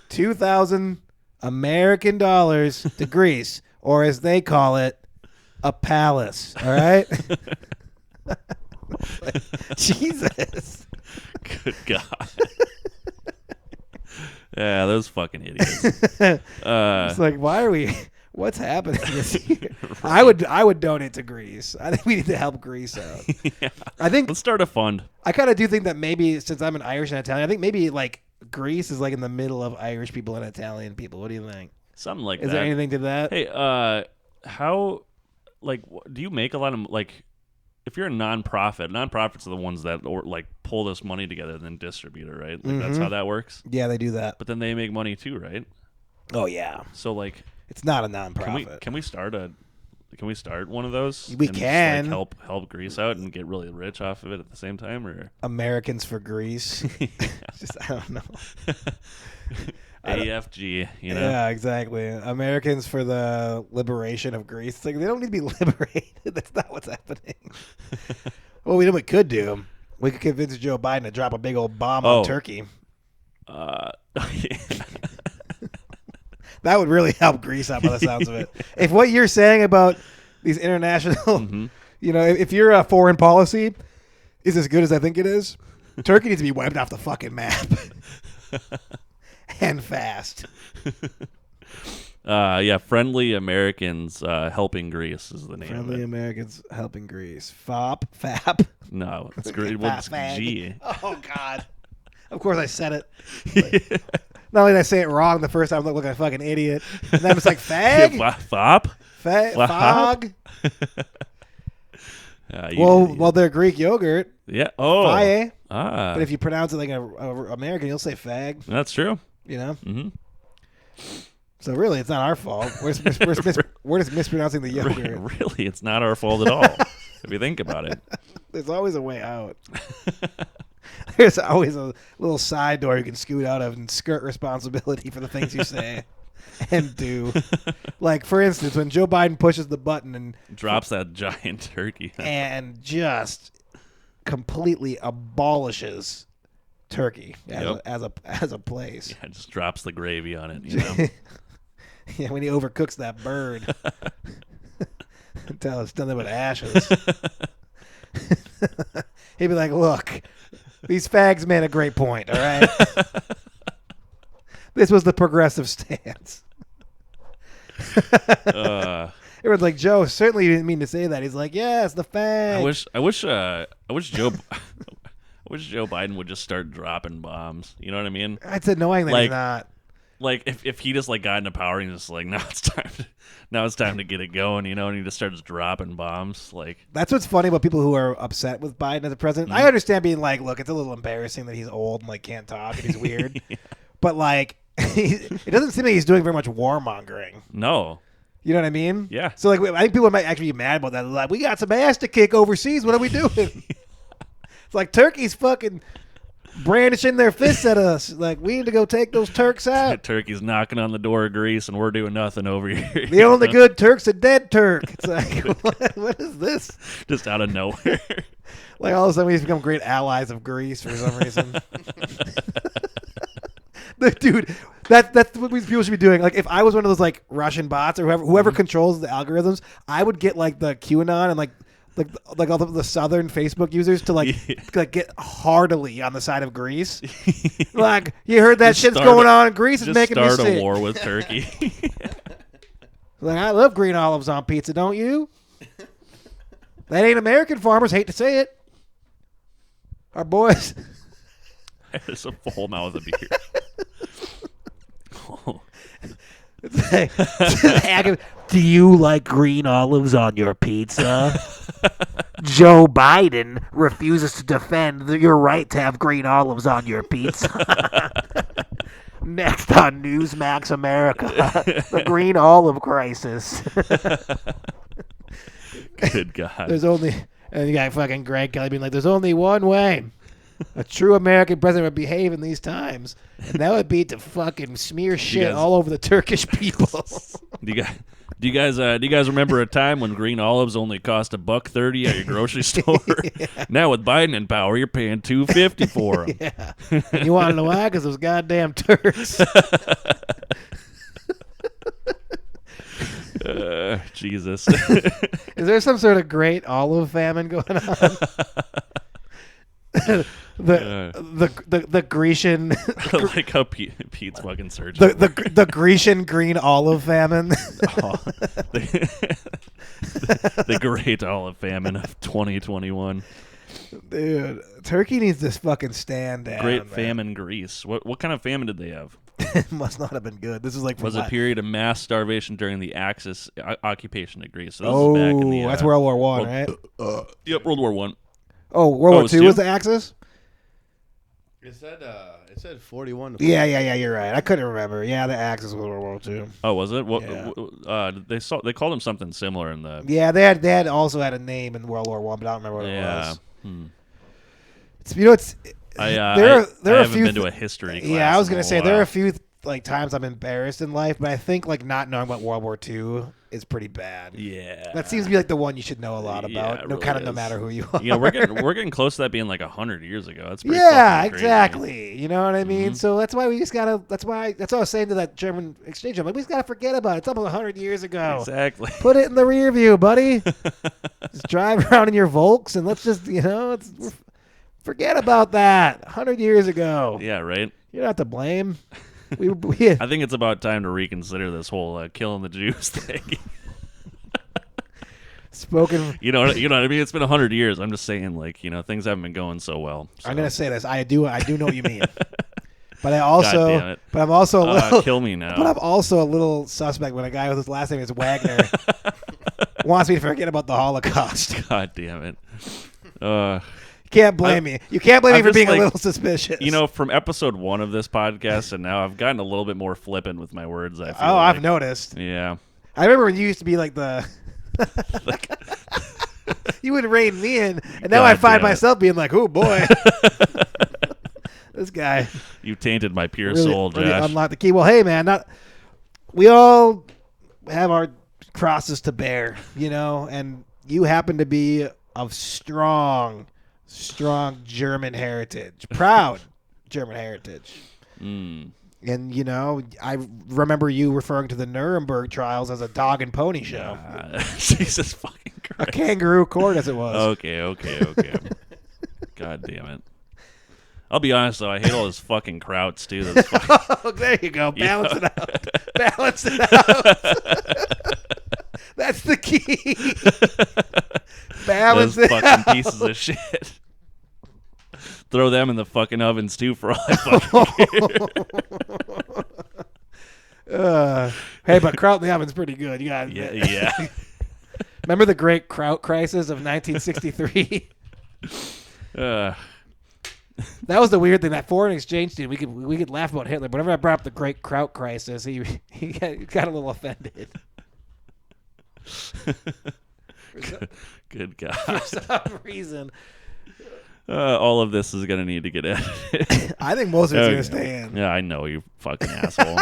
2,000 American dollars to Greece, or as they call it, a palace, all right? Jesus. Good God. Yeah, those fucking idiots. It's like, why are we? What's happening this year? I would donate to Greece. I think we need to help Greece out. Yeah. I think Let's start a fund. I kind of do think that maybe since I'm an Irish and Italian, I think maybe like Greece is like in the middle of Irish people and Italian people. What do you think? Something like Is that. there anything to that? Hey, how, like, do you make a lot of, like, if you're a nonprofits are the ones that pull this money together and then distribute it, right? Like, that's how that works. Yeah, they do that. But then they make money too, right? Oh yeah, So, like, it's not a nonprofit. can we start one of those? We and just, can. like, help Greece out and get really rich off of it at the same time, or Americans for Greece. Just I don't know. AFG, you know? Yeah, exactly. Americans for the liberation of Greece. It's like they don't need to be liberated. That's not what's happening. Well, we know what we could do. We could convince Joe Biden to drop a big old bomb on Turkey. Yeah. That would really help Greece out by the sounds of it. If what you're saying about these international, you know, if your foreign policy is as good as I think it is, Turkey needs to be wiped off the fucking map. And fast. Yeah, Friendly Americans Helping Greece is the name Friendly of it. Americans helping Greece. FAP. No, it's great. Well, it's Fag. G. Oh, God. Of course I said it. Not only did I say it wrong the first time, I look like a fucking idiot. And then it's like, fag? Fop? Fog? You Well, idiot. they're Greek yogurt. Yeah. Oh. Faye. Ah. But if you pronounce it like a American, you'll say fag, That's true. you know? Mm-hmm. So really, it's not our fault. We're just mispronouncing the yogurt. Really, it's not our fault at all. If you think about it. There's always a way out. There's always a little side door you can scoot out of and skirt responsibility for the things you say and do. Like, for instance, when Joe Biden pushes the button and Drops that giant turkey. and just completely abolishes turkey as a place. Yeah, just drops the gravy on it, you know. Yeah, when he overcooks that bird until it's nothing but ashes. He'd be like, look, these fags made a great point, all right? This was the progressive stance. Everyone's like, Joe, certainly you didn't mean to say that. He's like, yes, the fag. I wish Joe Biden would just start dropping bombs. You know what I mean? It's annoying that he's Like- not. Like if he just like got into power and just like now it's time to get it going, you know, and he just starts dropping bombs. Like That's what's funny about people who are upset with Biden as a president. I understand being like, look, it's a little embarrassing that he's old and like can't talk and he's weird. But like, it doesn't seem like he's doing very much warmongering. no, You know what I mean? Yeah. So like, I think people might actually be mad about that. Like, we got some ass to kick overseas. What are we doing? It's like Turkey's fucking brandishing their fists at us. Like, we need to go take those Turks out. Turkey's knocking on the door of Greece and we're doing nothing over here. The only good Turk's a dead Turk. It's like, what is this? Just out of nowhere. Like, all of a sudden, we just become great allies of Greece for some reason. Dude, that's what people should be doing. Like, if I was one of those like Russian bots or whoever controls the algorithms, I would get like the QAnon and like all the southern Facebook users to like get heartily on the side of Greece. Like, you heard that Just shit's start going a- on in Greece. It's Just making me start sick. a war with Turkey. Like, I love green olives on pizza, don't you? That ain't American farmers. Hate to say it. Our boys. There's a full mouth of beer. Oh. It's like, do you like green olives on your pizza? Joe Biden refuses to defend your right to have green olives on your pizza. Next on Newsmax America, the green olive crisis. Good God. There's only, and you got fucking Greg Kelly being like, there's only one way a true American president would behave in these times, and that would be to fucking smear shit guys- all over the Turkish people. Do you guys remember a time when green olives only cost $1.30 at your grocery store? Now with Biden in power, you're paying $2.50 for them. Yeah. And you want to know why? Because those goddamn Turks. Jesus. Is there some sort of great olive famine going on? the Grecian Like how Pete's fucking searching. the Grecian green olive famine. The great olive famine of 2021. Dude, Turkey needs to fucking stand down. Great man. famine Greece. What kind of famine did they have? It must not have been good. This is like Was from a period of mass starvation during the Axis occupation of Greece. So this Oh, is back in the, that's World War One, right? Yep, World War One. Oh, World War was Two two? was the Axis. It said 41 to Yeah, you're right. I couldn't remember. Yeah, the Axis was World War Two. Oh, was it? What? Yeah. They called him something similar in the. Yeah, they had also had a name in World War One, but I don't remember what it Yeah. was. Hmm. It's, you know, it's I there are a haven't few been to a history class. Yeah, I was in a gonna say while. there are a few like times I'm embarrassed in life, but I think like not knowing about World War II is pretty bad. Yeah. That seems to be like the one you should know a lot Yeah, about. it No, really kind of no is. matter who you are. You know, we're getting close to that being like 100 years ago. That's pretty yeah, fucking crazy. exactly. You know what I mean? Mhm. So that's why we just gotta. That's what I was saying to that German exchange. I'm like, we just gotta forget about it. It's almost 100 years ago. Exactly. Put it in the rear view, buddy. Just drive around in your Volks and let's just, forget about that. 100 years ago. Yeah, right. You're not to blame. We I think it's about time to reconsider this whole killing the Jews thing. spoken. You know what I mean? It's been 100 years. I'm just saying, things haven't been going so well. So. I'm gonna say this. I do know what you mean. But I also, God damn it. but I'm also a little, Kill me now. but I'm also a little suspect when a guy with his last name is Wagner wants me to forget about the Holocaust. God damn it. can't blame me. You can't blame me I'm for just being a like, little suspicious. You know, from episode 1 of this podcast, and now I've gotten a little bit more flippant with my words. I feel Oh, like. I've noticed. Yeah. I remember when you used to be like the. You would rein me in, and now I God find damn it. myself being like, "Oh boy, this guy You tainted my pure really, soul, really Josh. unlocked the key." Well, hey man, we all have our crosses to bear, you know, and you happen to be of strong German heritage, proud German heritage. Mm. And, you know, I remember you referring to the Nuremberg trials as a dog and pony show. Jesus fucking A Christ. kangaroo court, as it was. Okay. God damn it. I'll be honest, though. I hate all those fucking krauts, too. Those fucking, Oh, there you go. Balance Yeah. it out. Balance it out. That's the key. Balance those it fucking out. pieces of shit. Throw them in the fucking ovens, too, for all I fucking care. Hey, but kraut in the oven's pretty good. You got Yeah. Remember the great kraut crisis of 1963? That was the weird thing. That foreign exchange dude, we could laugh about Hitler, but whenever I brought up the great kraut crisis, he got a little offended. Good God. For some reason. All of this is going to need to get edited. I think most of it's Okay. going to stay in. Yeah, I know, you fucking asshole.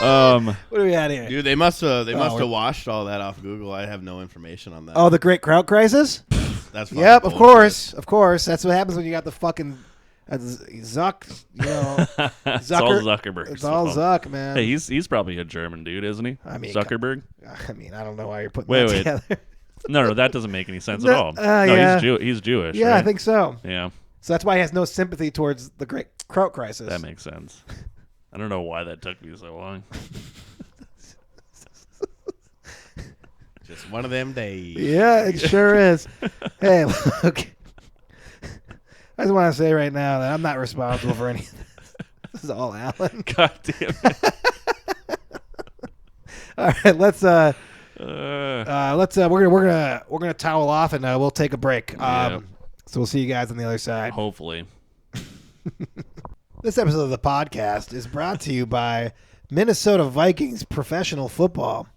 What do we got here? Dude, they must have we're- washed all that off Google. I have no information on that. Oh, the great kraut crisis? That's fucking Yep, of bullshit. course. That's what happens when you got the fucking Zuck, you know. It's all Zuckerberg. It's all Zuck, man. Hey, he's probably a German dude, isn't he? I mean, Zuckerberg? I mean, I don't know why you're putting Wait, that wait. together. No, that doesn't make any sense No, at all. No, yeah. he's Jewish. Yeah, right? I think so. Yeah, So that's why he has no sympathy towards the great kraut crisis. that makes sense. I don't know why that took me so long. Just one of them days. Yeah, it sure is. Hey, look. I just want to say right now that I'm not responsible for any of this. This is all Alan. God damn it. All right, let's Uh, we're gonna towel off and we'll take a break. Yep. So we'll see you guys on the other side. hopefully. This episode of the podcast is brought to you by Minnesota Vikings Professional Football.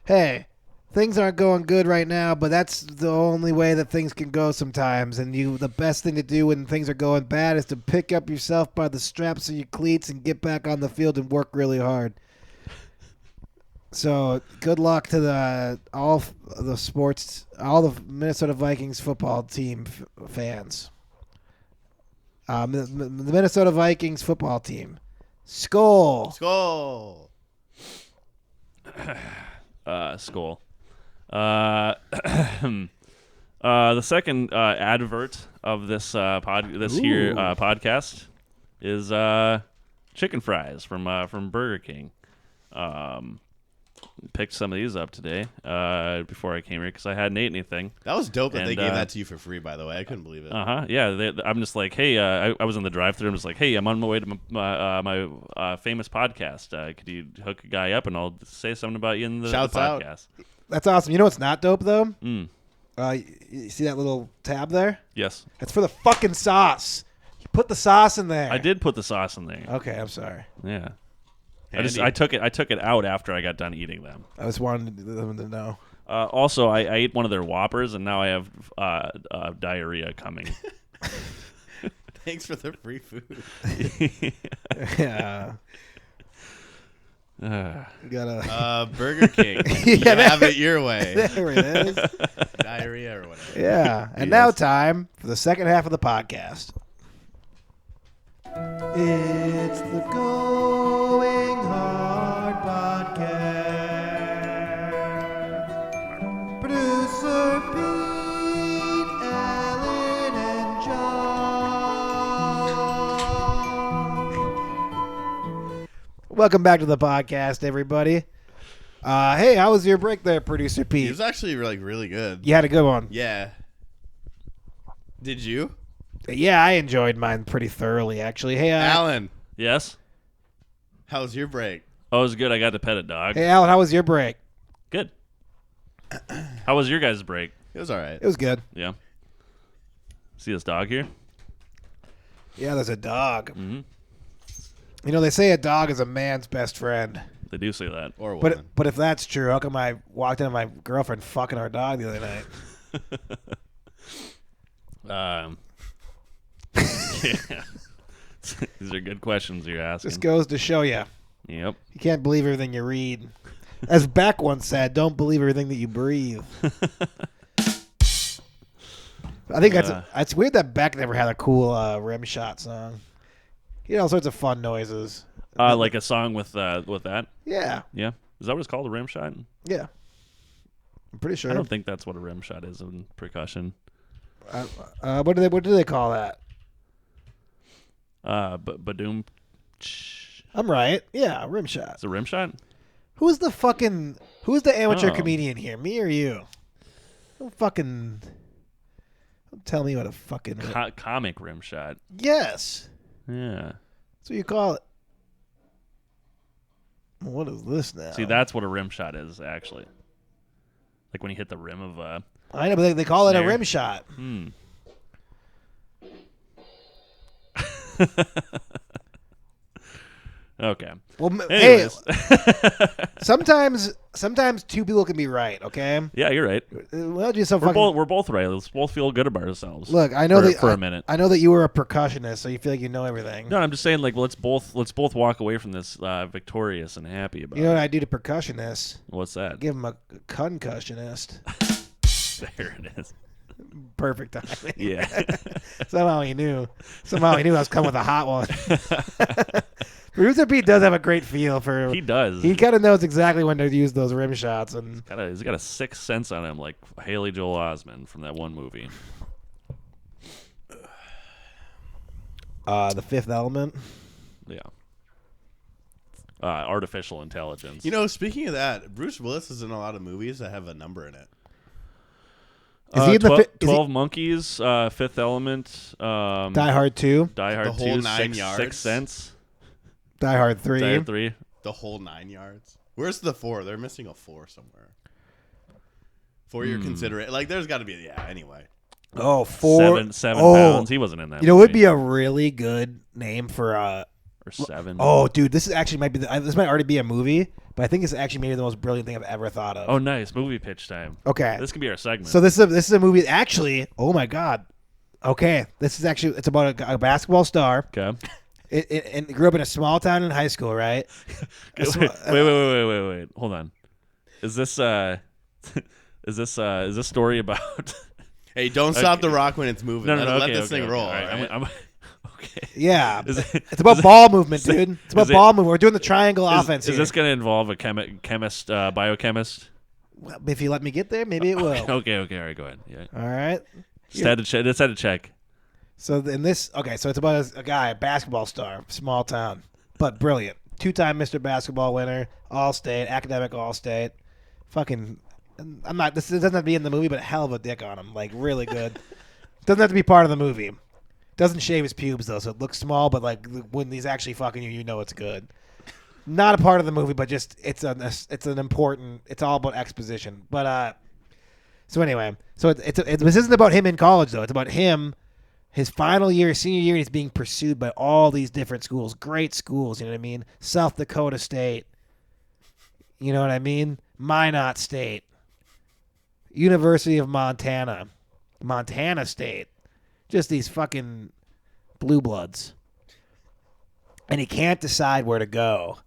Hey, things aren't going good right now, but that's the only way that things can go sometimes. And the best thing to do when things are going bad is to pick up yourself by the straps of your cleats and get back on the field and work really hard. So good luck to all the Minnesota Vikings football team fans. The Minnesota Vikings football team. Skol. Skull. Skull. The second advert of this podcast is chicken fries from Burger King. Picked some of these up today before I came here because I hadn't ate anything. That was dope that they And, gave that to you for free, by the way. I couldn't believe it. Yeah. I'm just like, hey, I was in the drive-thru. I'm just like, hey, I'm on my way to my famous podcast. Could you hook a guy up and I'll say something about you in the Shouts out. podcast? That's awesome. You know what's not dope though? Mm. You see that little tab there? Yes, That's for the fucking sauce. You put the sauce in there. I did put the sauce in there. Okay, I'm sorry. Yeah. Handy. I took it out after I got done eating them. I just wanted them to know. Also, I ate one of their Whoppers, and now I have diarrhea coming. Thanks for the free food. Yeah. You gotta. Burger King. Yeah, Have it your way. There it is. Diarrhea or whatever. Yeah. And now time for the second half of the podcast. It's the Going Hard Podcast. Producer Pete, Alan, and John. Welcome back to the podcast, everybody. Hey, how was your break there, Producer It Pete? was actually really good. You had a good one. Yeah. Did you? Yeah, I enjoyed mine pretty thoroughly, actually. Hey, Alan, Yes. how was your break? Oh, it was good. I got to pet a dog. hey, Alan, how was your break? Good. How was your guys' break? It was all right. It was good. Yeah. See this dog here? Yeah, there's a dog. Mm-hmm. You know, they say a dog is a man's best friend. They do say that. Or woman. But if that's true, how come I walked into my girlfriend fucking our dog the other night? Yeah. These are good questions you're asking. Just goes to show you. Yep. You can't believe everything you read. As Beck once said, don't believe everything that you breathe. I think it's weird that Beck never had a cool rim shot song. He had all sorts of fun noises. Like a song with that. Yeah. Yeah. Is that what it's called? A rim shot? Yeah. I'm pretty sure. I don't think that's what a rim shot is in percussion. What do they call that? Badoom. I'm right. Yeah, rim shot. It's a rim shot? Who's the amateur Oh. comedian here? Me or you? Don't tell me what a fucking Comic rim shot. yes. Yeah. That's what you call it. What is this now? See, that's what a rim shot is, actually. Like when you hit the rim of a... I know, but they call it a Snare. rim shot. Okay. Well, hey, Anyways. sometimes two people can be right. Okay. Yeah, you're right. Well, just some We're fucking. both right. Let's both feel good about ourselves. Look, I know that for a minute. I know that you were a percussionist, so you feel like you know everything. No, I'm just saying, like, let's both walk away from this victorious and happy about You know what it. I do to percussionists? What's that? Give them a concussionist. There it is. Perfect timing. Yeah. Somehow he knew. Somehow he knew I was coming with a hot one. Producer Pete does have a great feel for. He does. He kind of knows exactly when to use those rim shots, and He's got a sixth sense on him, like Haley Joel Osment from that one movie. The Fifth Element. Yeah. Artificial intelligence. You know, speaking of that, Bruce Willis is in a lot of movies that have a number in it. Is he in the 12 Monkeys, Fifth Element, Die Hard 2, Die Hard The whole 2, 9 Sixth yards. Sense, Die Hard 3. Die Hard 3. The whole 9 yards. Where's the 4? They're missing a 4 somewhere. For your consideration. Like, there's got to be, yeah, anyway. Oh, 4. 7 oh, pounds. He wasn't in that You know, it movie. would be a really good name for Or 7. Oh, dude, this is actually this might already be a movie, but I think it's actually maybe the most brilliant thing I've ever thought of. Oh, nice. Movie pitch time. Okay. This could be our segment. So this is a movie. Actually, oh my god. Okay, this is actually it's about a basketball star. Okay. It grew up in a small town in high school, right? Wait. Hold on. Is this is this story about? Hey, don't stop the rock when it's moving. No. Let Okay, this thing roll. All right. all right? I'm okay. Yeah, Is it- it's about ball movement, dude. It's about ball movement. We're doing the triangle offense Is here. this going to involve a chemist, biochemist? Well, if you let me get there, maybe it will. Okay. All right. Go ahead. Yeah. All right. Just had to check. So in this, okay, so it's about a guy, a basketball star, small town, but brilliant. 2-time Mr. Basketball winner, All-State, academic All-State. Fucking, I'm not. This doesn't have to be in the movie, but a hell of a dick on him, like really good. Doesn't have to be part of the movie. Doesn't shave his pubes though, so it looks small, but like when he's actually fucking you, you know it's good. Not a part of the movie, but just it's an important. It's all about exposition. But so anyway, so this isn't about him in college though. It's about him. His final year, senior year, he's being pursued by all these different schools. Great schools, you know what I mean? South Dakota State. You know what I mean? Minot State. University of Montana. Montana State. Just these fucking blue bloods. And he can't decide where to go.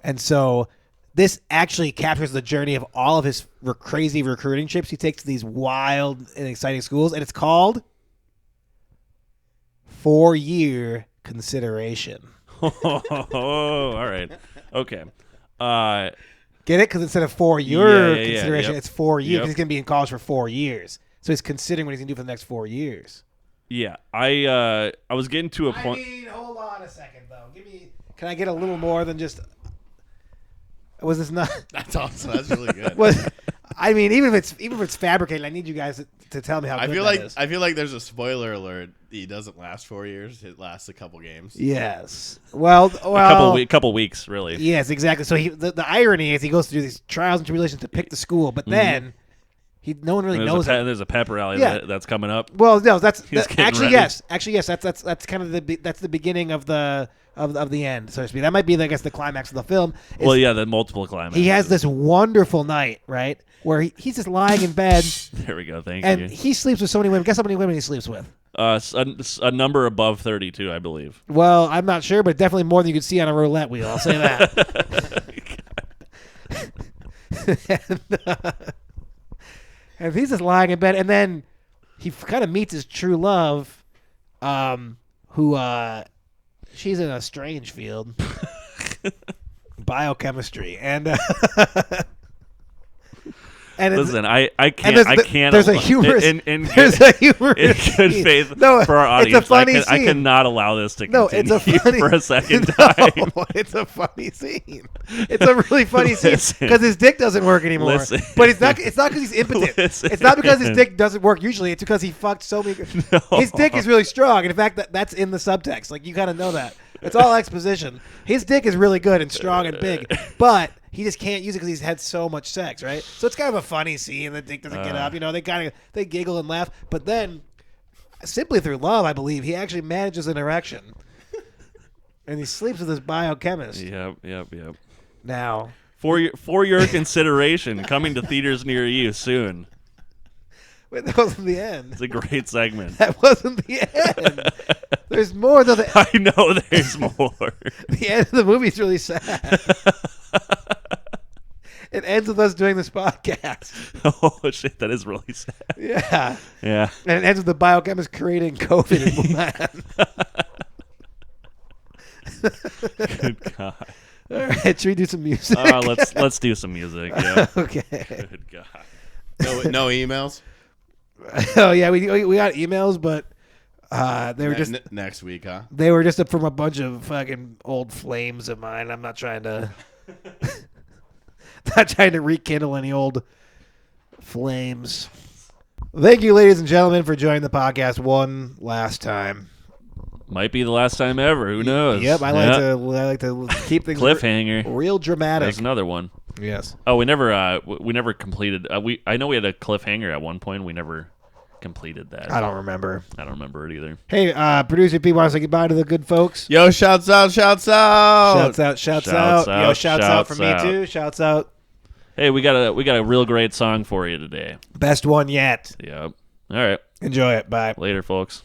And so this actually captures the journey of all of his crazy recruiting trips he takes to these wild and exciting schools. And it's called 4-Year Consideration. Oh, all right. Okay. Get it? Because instead of 4-year Yeah, consideration, yep. it's 4 years. Yep. 'Cause he's going to be in college for 4 years. So he's considering what he's going to do for the next 4 years. Yeah. I was getting to a point. Hold on a second, though. Can I get a little more than just... Was this not... That's awesome. That's really good. I mean, even if it's fabricated, I need you guys to tell me how I good feel that like is. I feel like there's a spoiler alert. He doesn't last 4 years. It lasts a couple games. Yes. Well, Couple weeks, really. Yes, exactly. So the irony is he goes through these trials and tribulations to pick the school, but then No one really knows it. There's a pep rally Yeah. that's coming up. Well, no, He's getting actually ready. yes. Actually yes. That's kind of the beginning of the end, so to speak. That might be, I guess, the climax of the film. is Well, yeah, the multiple climaxes. He has this wonderful night, right, where he's just lying in bed There we go. Thank and you. he sleeps with so many women. Guess how many women he sleeps with? A number above 32, I believe. Well, I'm not sure, but definitely more than you could see on a roulette wheel. I'll say that. and he's just lying in bed, and then he kind of meets his true love, who she's in a strange field, biochemistry, and and it's- Listen, I and can't. there's a humorous. There's a humorous. in good scene. faith No, for our audience. It's a funny I scene. cannot allow this to No, continue it's a funny for a second No, time. it's a funny scene. It's a really funny scene Listen. because his dick doesn't work anymore. Listen. But it's not because he's impotent. Listen. It's not because his dick doesn't work. Usually, it's because he fucked so many. No. His dick is really strong, and in fact, that's in the subtext. Like you kind of know that. It's all exposition. His dick is really good and strong and big, but he just can't use it because he's had so much sex, right? So it's kind of a funny scene. The dick doesn't get up. You know, they giggle and laugh, but then simply through love, I believe, he actually manages an erection. And he sleeps with his biochemist. Yep. Now, For your consideration, coming to theaters near you soon. wait, that wasn't the end. It's a great segment. That wasn't the end. There's more though. The I know there's more. end of the movie's really sad. It ends with us doing this podcast. Oh shit, that is really sad. Yeah. Yeah. And it ends with the biochemist creating COVID in Wuhan. Good God. All right, should we do some music? Let's do some music. Yeah. Okay. Good God. No emails. Oh yeah, we got emails, but they were just Next week, huh? they were just from a bunch of fucking old flames of mine. I'm not trying to rekindle any old flames. Thank you, ladies and gentlemen, for joining the podcast one last time. Might be the last time ever. Who knows? Yep, I like to keep things Cliffhanger. real dramatic. There's another one. Yes. Oh, we never completed. I know we had a cliffhanger at one point. We never completed that. I don't remember. I don't remember it either. Hey, producer P, want to say goodbye to the good folks? Yo, shouts out. Shouts out. Shouts Yo, out, shouts out for shouts me out. too. Shouts out. Hey, we got a real great song for you today. Best one yet. Yep. All right. Enjoy it. Bye. Later, folks.